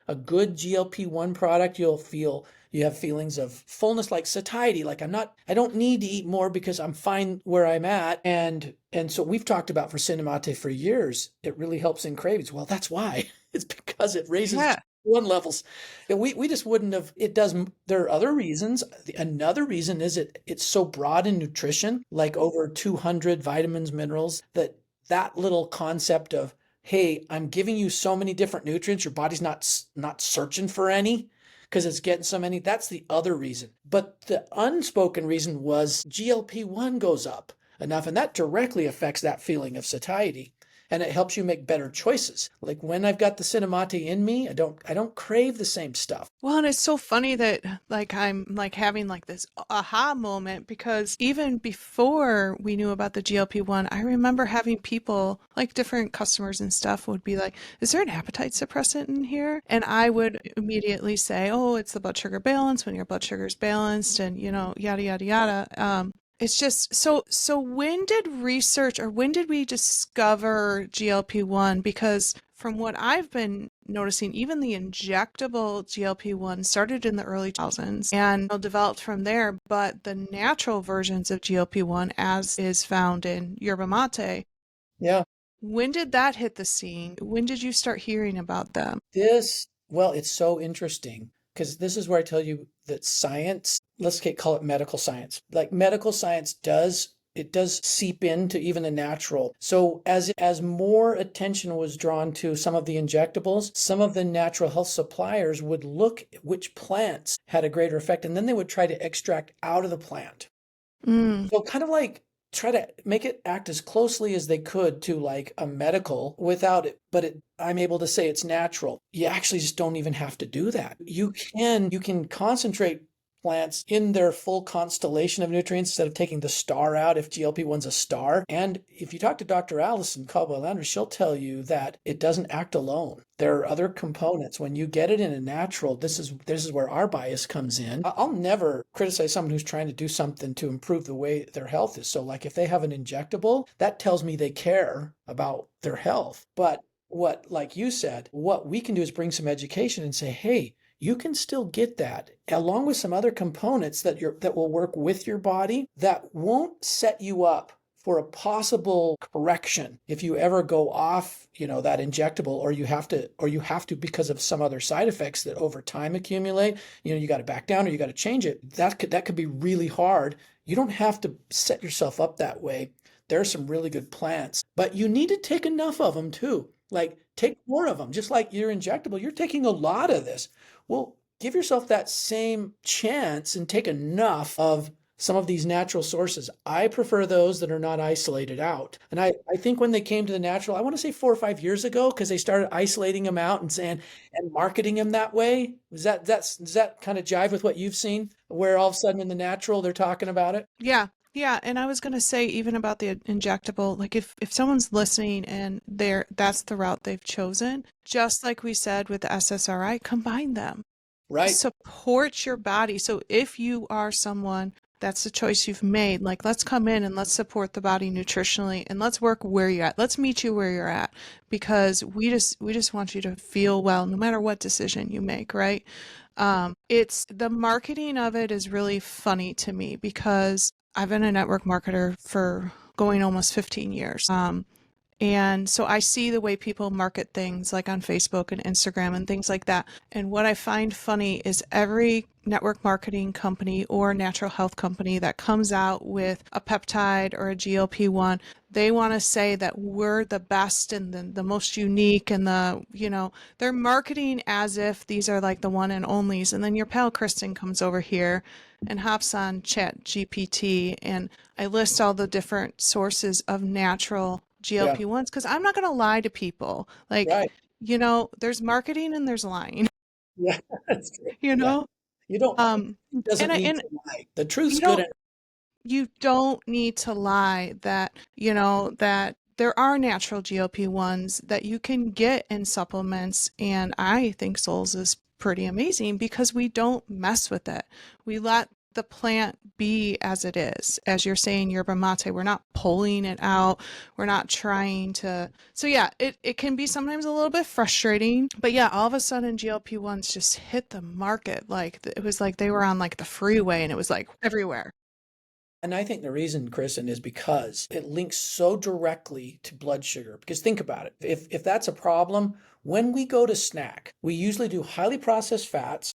Speaker 1: a good GLP-1 product, you have feelings of fullness, like satiety, like I don't need to eat more because I'm fine where I'm at. And so we've talked about for cinna mate for years, it really helps in cravings. Well, that's why. It's because it raises
Speaker 2: Yeah.
Speaker 1: GLP-1 levels. And we just wouldn't have, it does, there are other reasons. Another reason is it's so broad in nutrition, like over 200 vitamins, minerals, that little concept of, hey, I'm giving you so many different nutrients, your body's not searching for any because it's getting so many. That's the other reason. But the unspoken reason was GLP-1 goes up enough, and that directly affects that feeling of satiety. And it helps you make better choices. Like when I've got the cinna mate in me, I don't crave the same stuff.
Speaker 2: Well, and it's so funny that like I'm like having like this aha moment because even before we knew about the GLP-1, I remember having people like different customers and stuff would be like, "Is there an appetite suppressant in here?" And I would immediately say, "Oh, it's the blood sugar balance when your blood sugar is balanced and yada yada yada." It's just so when did research or when did we discover GLP-1? Because from what I've been noticing, even the injectable GLP-1 started in the early 2000s and developed from there, but the natural versions of GLP-1, as is found in yerba mate,
Speaker 1: Yeah.
Speaker 2: when did that hit the scene? When did you start hearing about them?
Speaker 1: Well, it's so interesting because this is where I tell you that science, call it medical science. Like medical science does seep into even the natural. So as more attention was drawn to some of the injectables, some of the natural health suppliers would look at which plants had a greater effect, and then they would try to extract out of the plant.
Speaker 2: Mm,
Speaker 1: So kind of like try to make it act as closely as they could to like a medical without it, but I'm able to say it's natural. You actually just don't even have to do that. You can concentrate plants in their full constellation of nutrients instead of taking the star out if GLP-1's a star. And if you talk to Dr. Allison Caldwell-Landry, she'll tell you that it doesn't act alone. There are other components. When you get it in a natural, this is where our bias comes in. I'll never criticize someone who's trying to do something to improve the way their health is. So like if they have an injectable, that tells me they care about their health. But like you said, what we can do is bring some education and say, hey, you can still get that along with some other components that will work with your body that won't set you up for a possible correction if you ever go off, that injectable, or you have to because of some other side effects that over time accumulate. You got to back down or you got to change it. That could be really hard. You don't have to set yourself up that way. There are some really good plants, but you need to take enough of them too. Like take more of them, just like your injectable. You're taking a lot of this. Well, give yourself that same chance and take enough of some of these natural sources. I prefer those that are not isolated out. And I think when they came to the natural, I want to say 4 or 5 years ago, because they started isolating them out and saying and marketing them that way. Does that kind of jive with what you've seen, where all of a sudden in the natural they're talking about it?
Speaker 2: yeah. Yeah, and I was going to say even about the injectable, like if someone's listening and that's the route they've chosen, just like we said with the SSRI, combine them.
Speaker 1: Right.
Speaker 2: Support your body. So if you are someone that's the choice you've made. Like, let's come in and let's support the body nutritionally and let's work where you're at. Let's meet you where you're at because we just want you to feel well no matter what decision you make, right? It's the marketing of it is really funny to me because I've been a network marketer for going almost 15 years. And so I see the way people market things like on Facebook and Instagram and things like that. And what I find funny is every network marketing company or natural health company that comes out with a peptide or a GLP-1, they want to say that we're the best and the most unique and they're marketing as if these are like the one and onlys. And then your pal Kristen comes over here and hops on Chat GPT and I list all the different sources of natural
Speaker 1: Yeah.
Speaker 2: GLP-1s because I'm not going to lie to people. Like,
Speaker 1: Right.
Speaker 2: there's marketing and there's lying,
Speaker 1: Yeah. That's true.
Speaker 2: you
Speaker 1: Yeah.
Speaker 2: know?
Speaker 1: You don't,
Speaker 2: Um,
Speaker 1: it
Speaker 2: and
Speaker 1: doesn't
Speaker 2: I
Speaker 1: need
Speaker 2: and
Speaker 1: to lie. The truth's
Speaker 2: you
Speaker 1: good.
Speaker 2: don't you don't need to lie that there are natural GLP-1s that you can get in supplements, and I think Souls is pretty amazing because we don't mess with it. We let the plant be as it is. As you're saying, yerba mate, we're not pulling it out. We're not trying to. So yeah, it can be sometimes a little bit frustrating, but yeah, all of a sudden GLP-1s just hit the market. Like it was like they were on like the freeway and it was like everywhere.
Speaker 1: And I think the reason, Kristen, is because it links so directly to blood sugar. Because think about it. If that's a problem, when we go to snack, we usually do highly processed fats.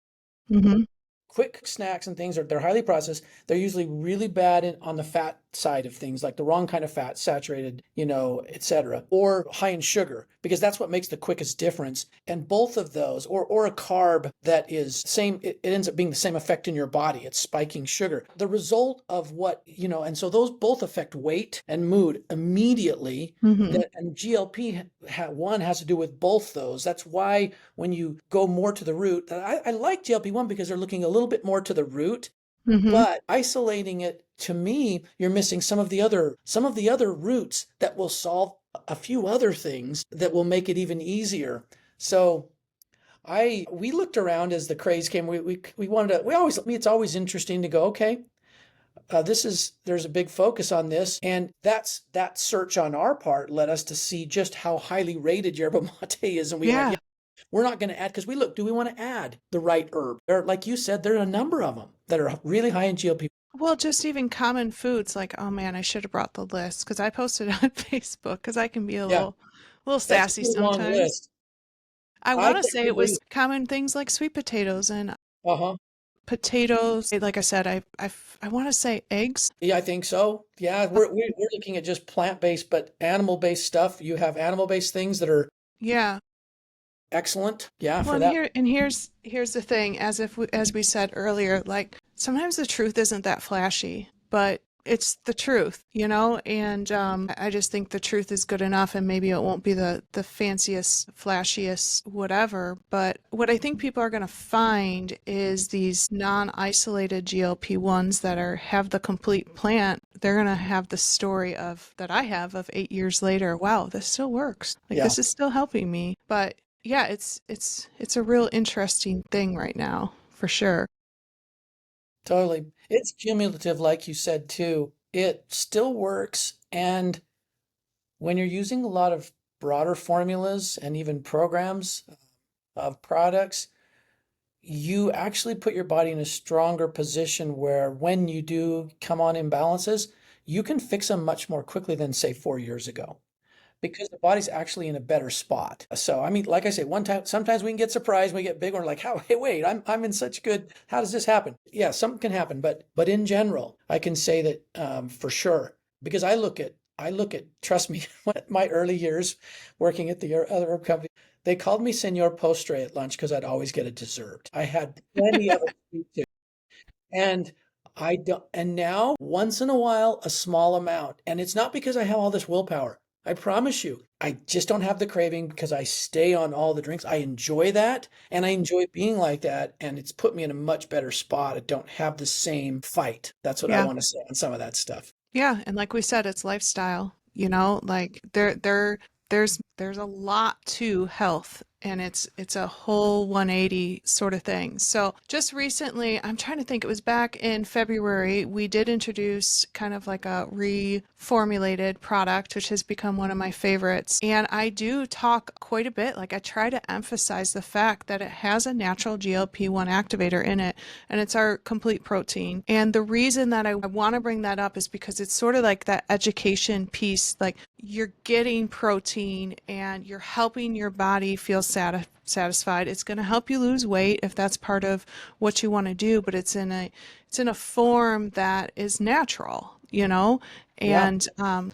Speaker 2: Hmm.
Speaker 1: Quick snacks and things they're highly processed. They're usually really bad on the fat side of things, like the wrong kind of fat, saturated, etc., or high in sugar, because that's what makes the quickest difference. And both of those, or a carb that is same, it ends up being the same effect in your body. It's spiking sugar. The result of and so those both affect weight and mood immediately.
Speaker 2: Hmm.
Speaker 1: And GLP-1 has to do with both those. That's why when you go more to the root, I like GLP-1 because they're looking a little bit more to the root,
Speaker 2: Hmm.
Speaker 1: but isolating it, to me, you're missing some of the other roots that will solve a few other things that will make it even easier. So we looked around as the craze came. We wanted to. We always it's always interesting to go. Okay, there's a big focus on this, and that search on our part led us to see just how highly rated yerba mate is, and we went, yeah,
Speaker 2: Yeah.
Speaker 1: we're not going to add because we look. Do we want to add the right herb? Or like you said, there are a number of them that are really high in GLP.
Speaker 2: Well, just even common foods like, oh man, I should have brought the list because I posted it on Facebook because I can be a
Speaker 1: Yeah,
Speaker 2: little
Speaker 1: that's a
Speaker 2: sassy
Speaker 1: pretty long
Speaker 2: sometimes.
Speaker 1: list.
Speaker 2: I
Speaker 1: I
Speaker 2: want to
Speaker 1: can't
Speaker 2: say it was
Speaker 1: believe.
Speaker 2: common things like sweet potatoes and
Speaker 1: Uh-huh.
Speaker 2: potatoes. Like I said, I want to say eggs.
Speaker 1: Yeah, I think so. Yeah, we're looking at just plant-based, but animal-based stuff. You have animal-based things that are
Speaker 2: Yeah.
Speaker 1: excellent. Yeah,
Speaker 2: Well,
Speaker 1: for that.
Speaker 2: here's the thing, as we said earlier, like sometimes the truth isn't that flashy, but it's the truth, and I just think the truth is good enough, and maybe it won't be the fanciest, flashiest, whatever. But what I think people are going to find is these non-isolated GLP-1s that have the complete plant. They're going to have the story of that I have of 8 years later. Wow, this still works. Like
Speaker 1: Yeah,
Speaker 2: this is still helping me. But yeah, it's a real interesting thing right now, for sure.
Speaker 1: totally. It's cumulative, like you said too. It still works, and when you're using a lot of broader formulas and even programs of products, you actually put your body in a stronger position where when you do come on imbalances, you can fix them much more quickly than, say, 4 years ago, because the body's actually in a better spot. So, I mean, like I say, one time, sometimes we can get surprised, we get big, we're like, how, hey, wait, I'm in such good, how does this happen? Yeah, something can happen, but in general, I can say that for sure, because I look at, trust me, my early years working at the other herb company, they called me Senor Postre at lunch because I'd always get a dessert. I had plenty of it. And I don't, and now once in a while, a small amount. And it's not because I have all this willpower. I promise you, I just don't have the craving because I stay on all the drinks. I enjoy that and I enjoy being like that. And it's put me in a much better spot. I don't have the same fight. That's what I
Speaker 2: Yeah.
Speaker 1: want to say on some of that stuff.
Speaker 2: Yeah, and like we said, it's lifestyle, like there's a lot to health and it's a whole 180 sort of thing. So just recently, I'm trying to think, it was back in February, we did introduce kind of like a reformulated product, which has become one of my favorites. And I do talk quite a bit, like I try to emphasize the fact that it has a natural GLP-1 activator in it, and it's our complete protein. And the reason that I want to bring that up is because it's sort of like that education piece, like you're getting protein and you're helping your body feel satisfied. It's going to help you lose weight if that's part of what you want to do, but it's in a form that is natural, you know?
Speaker 1: Yeah.
Speaker 2: And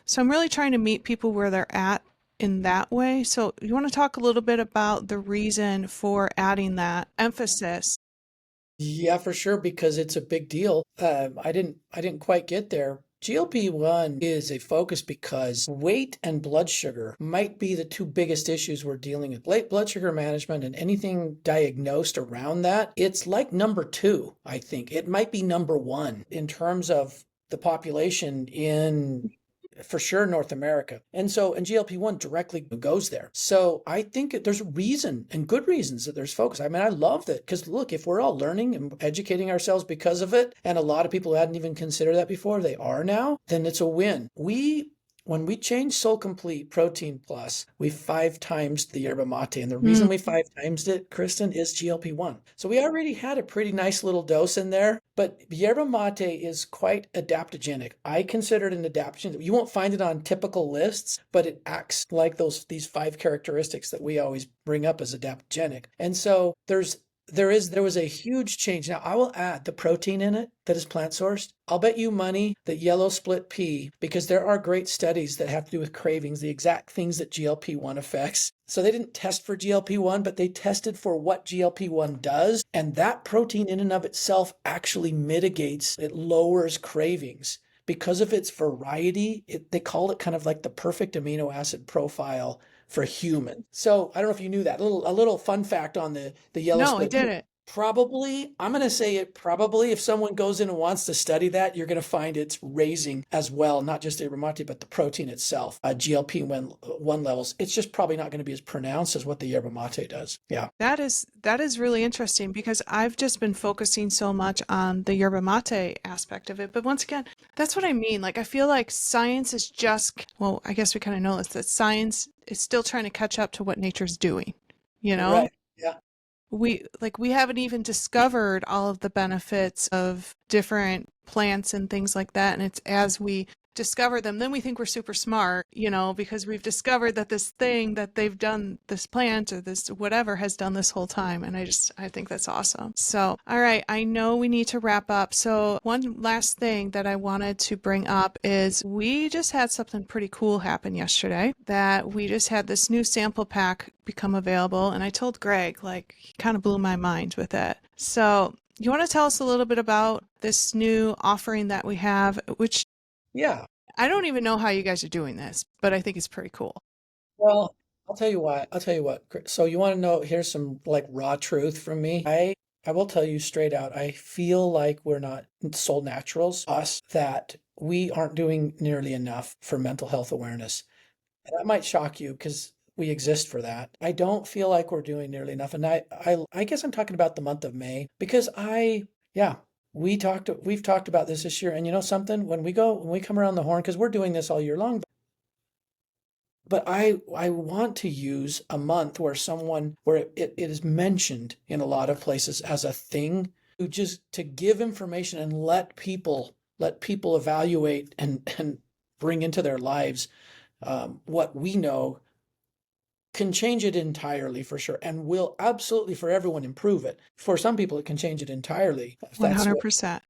Speaker 2: so I'm really trying to meet people where they're at in that way. So you want to talk a little bit about the reason for adding that emphasis?
Speaker 1: Yeah, for sure, because it's a big deal. I didn't quite get there. GLP-1 is a focus because weight and blood sugar might be the two biggest issues we're dealing with. Late blood sugar management and anything diagnosed around that, it's like number two, I think. It might be number one in terms of the population in for sure North America. And GLP-1 directly goes there. So I think there's a reason and good reasons that there's focus. I mean, I love that because look, if we're all learning and educating ourselves because of it, and a lot of people who hadn't even considered that before, they are now, then it's a win. When we changed Soul Complete Protein Plus, we five times the yerba mate. And the reason we five times it, Kristen, is GLP-1. So we already had a pretty nice little dose in there, but yerba mate is quite adaptogenic. I consider it an adaptogen. You won't find it on typical lists, but it acts like these five characteristics that we always bring up as adaptogenic. And so there was a huge change. Now, I will add the protein in it that is plant sourced. I'll bet you money that yellow split pea, because there are great studies that have to do with cravings, the exact things that GLP-1 affects. So they didn't test for GLP-1, but they tested for what GLP-1 does. And that protein in and of itself actually mitigates, it lowers cravings. Because of its variety, they call it kind of like the perfect amino acid profile for human. So I don't know if you knew that. A little fun fact on the yellow
Speaker 2: No, I
Speaker 1: split.
Speaker 2: didn't.
Speaker 1: Probably, I'm going to say it probably, if someone goes in and wants to study that, you're going to find it's raising as well, not just yerba mate, but the protein itself, GLP-1 levels. It's just probably not going to be as pronounced as what the yerba mate does. Yeah.
Speaker 2: That is really interesting because I've just been focusing so much on the yerba mate aspect of it. But once again, that's what I mean. Like I feel like science is just, well, I guess we kind of know this, that science is still trying to catch up to what nature's doing, you know?
Speaker 1: Right. Yeah.
Speaker 2: We haven't even discovered all of the benefits of different plants and things like that, and it's as we discover them, then we think we're super smart, because we've discovered that this thing that they've done, this plant or this whatever has done this whole time. And I think that's awesome. So, all right, I know we need to wrap up. So one last thing that I wanted to bring up is we just had something pretty cool happen yesterday, that we just had this new sample pack become available. And I told Greg, like, he kind of blew my mind with it. So you want to tell us a little bit about this new offering that we have, which
Speaker 1: Yeah.
Speaker 2: I don't even know how you guys are doing this, but I think it's pretty cool.
Speaker 1: Well, I'll tell you what. I'll tell you what. So you want to know, here's some like raw truth from me. I will tell you straight out. I feel like we're not Soul Naturals, us, that we aren't doing nearly enough for mental health awareness. And that might shock you because we exist for that. I don't feel like we're doing nearly enough. And I guess I'm talking about the month of May because yeah, we've talked about this year. And you know something, when we come around the horn, because we're doing this all year long, but I want to use a month where it is mentioned in a lot of places as a thing to give information and let people evaluate and bring into their lives what we know can change it entirely for sure and will absolutely for everyone improve it. For some people, it can change it entirely if that's what
Speaker 2: 100%.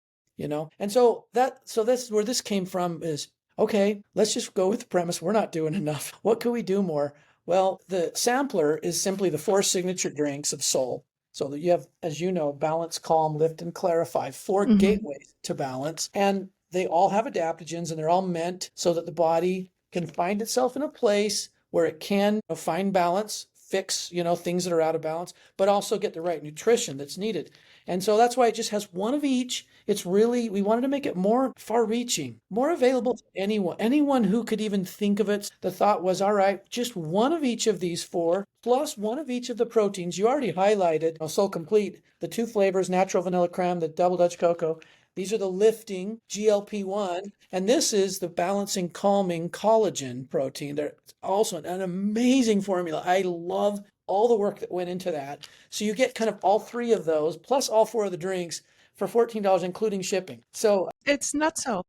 Speaker 1: And so this is where this came from is okay, let's just go with the premise we're not doing enough. What could we do more? Well, the sampler is simply the four signature drinks of Soul. So that you have, as you know, balance, calm, lift, and clarify, four
Speaker 2: Hmm.
Speaker 1: gateways to balance. And they all have adaptogens and they're all meant so that the body can find itself in a place where it can find balance fix, things that are out of balance, but also get the right nutrition that's needed. And so that's why it just has one of each. We wanted to make it more far reaching, more available to anyone who could even think of it. The thought was, all right, just one of each of these four, plus one of each of the proteins. You already highlighted, so complete, the two flavors, natural vanilla crème, the double Dutch cocoa. These are the lifting GLP1, and this is the balancing, calming collagen protein. They're also an amazing formula. I love all the work that went into that. So you get kind of all three of those, plus all four of the drinks for $14, including shipping. So
Speaker 2: It's nutso.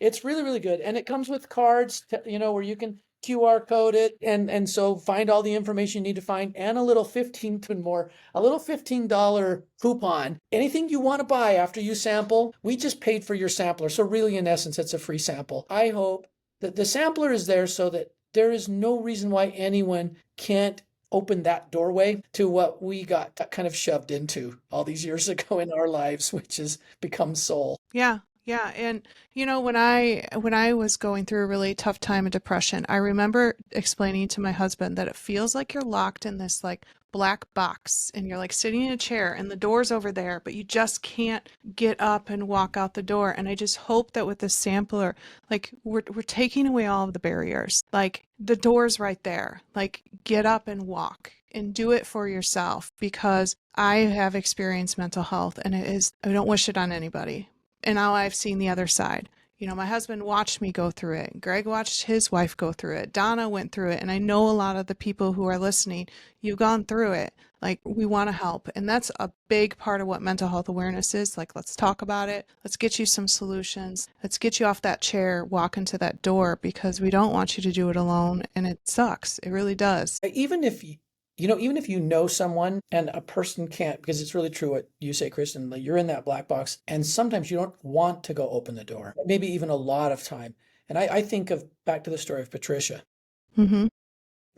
Speaker 1: it's really, really good. And it comes with cards, where you can QR code it and so find all the information you need to find, and a little $15 coupon. Anything you want to buy after you sample, we just paid for your sampler. So really, in essence, it's a free sample. I hope that the sampler is there so that there is no reason why anyone can't open that doorway to what we got kind of shoved into all these years ago in our lives, which has become soul.
Speaker 2: Yeah, yeah. And when I was going through a really tough time of depression, I remember explaining to my husband that it feels like you're locked in this like black box and you're like sitting in a chair and the door's over there, but you just can't get up and walk out the door. And I just hope that with the sampler, like we're taking away all of the barriers. Like the door's right there. Like get up and walk and do it for yourself, because I have experienced mental health and I don't wish it on anybody. And now I've seen the other side. My husband watched me go through it. Greg watched his wife go through it. Donna went through it. And I know a lot of the people who are listening, you've gone through it. Like, we want to help. And that's a big part of what mental health awareness is. Like, let's talk about it. Let's get you some solutions. Let's get you off that chair, walk into that door, because we don't want you to do it alone. And it sucks. It really does.
Speaker 1: Even if you know someone and a person can't, because it's really true what you say, Kristen, like you're in that black box and sometimes you don't want to go open the door, maybe even a lot of time. And I think of back to the story of Patricia.
Speaker 2: Mm-hmm.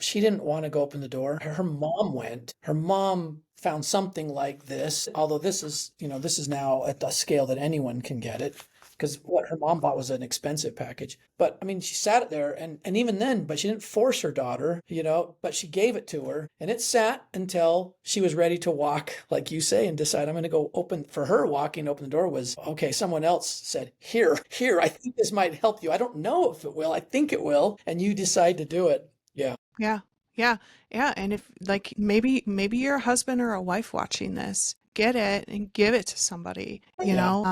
Speaker 1: She didn't want to go open the door. Her mom went. Her mom found something like this, although this is now at the scale that anyone can get it, because what her mom bought was an expensive package. But I mean, she sat it there and even then, but she didn't force her daughter, but she gave it to her and it sat until she was ready to walk, like you say, and decide I'm going to go open. For her, walking open the door was okay. Someone else said, here, I think this might help you. I don't know if it will. I think it will. And you decide to do it. Yeah.
Speaker 2: Yeah, yeah, yeah. And if like maybe your husband or a wife watching this, get it and give it to somebody,
Speaker 1: Yeah.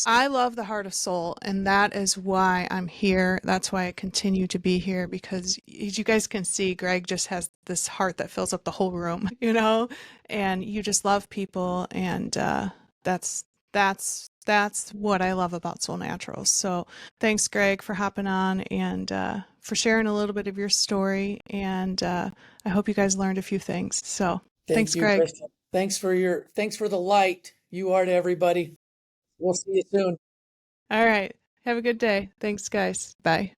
Speaker 2: I love the heart of soul, and that is why I'm here. That's why I continue to be here, because as you guys can see, Greg just has this heart that fills up the whole room, and you just love people, and that's what I love about Solle Naturals. So thanks, Greg, for hopping on and for sharing a little bit of your story. And I hope you guys learned a few things. So
Speaker 1: Thank
Speaker 2: thanks,
Speaker 1: you,
Speaker 2: Greg.
Speaker 1: Kristen. Thanks for the light you are to everybody. We'll see you soon.
Speaker 2: All right. Have a good day. Thanks, guys. Bye.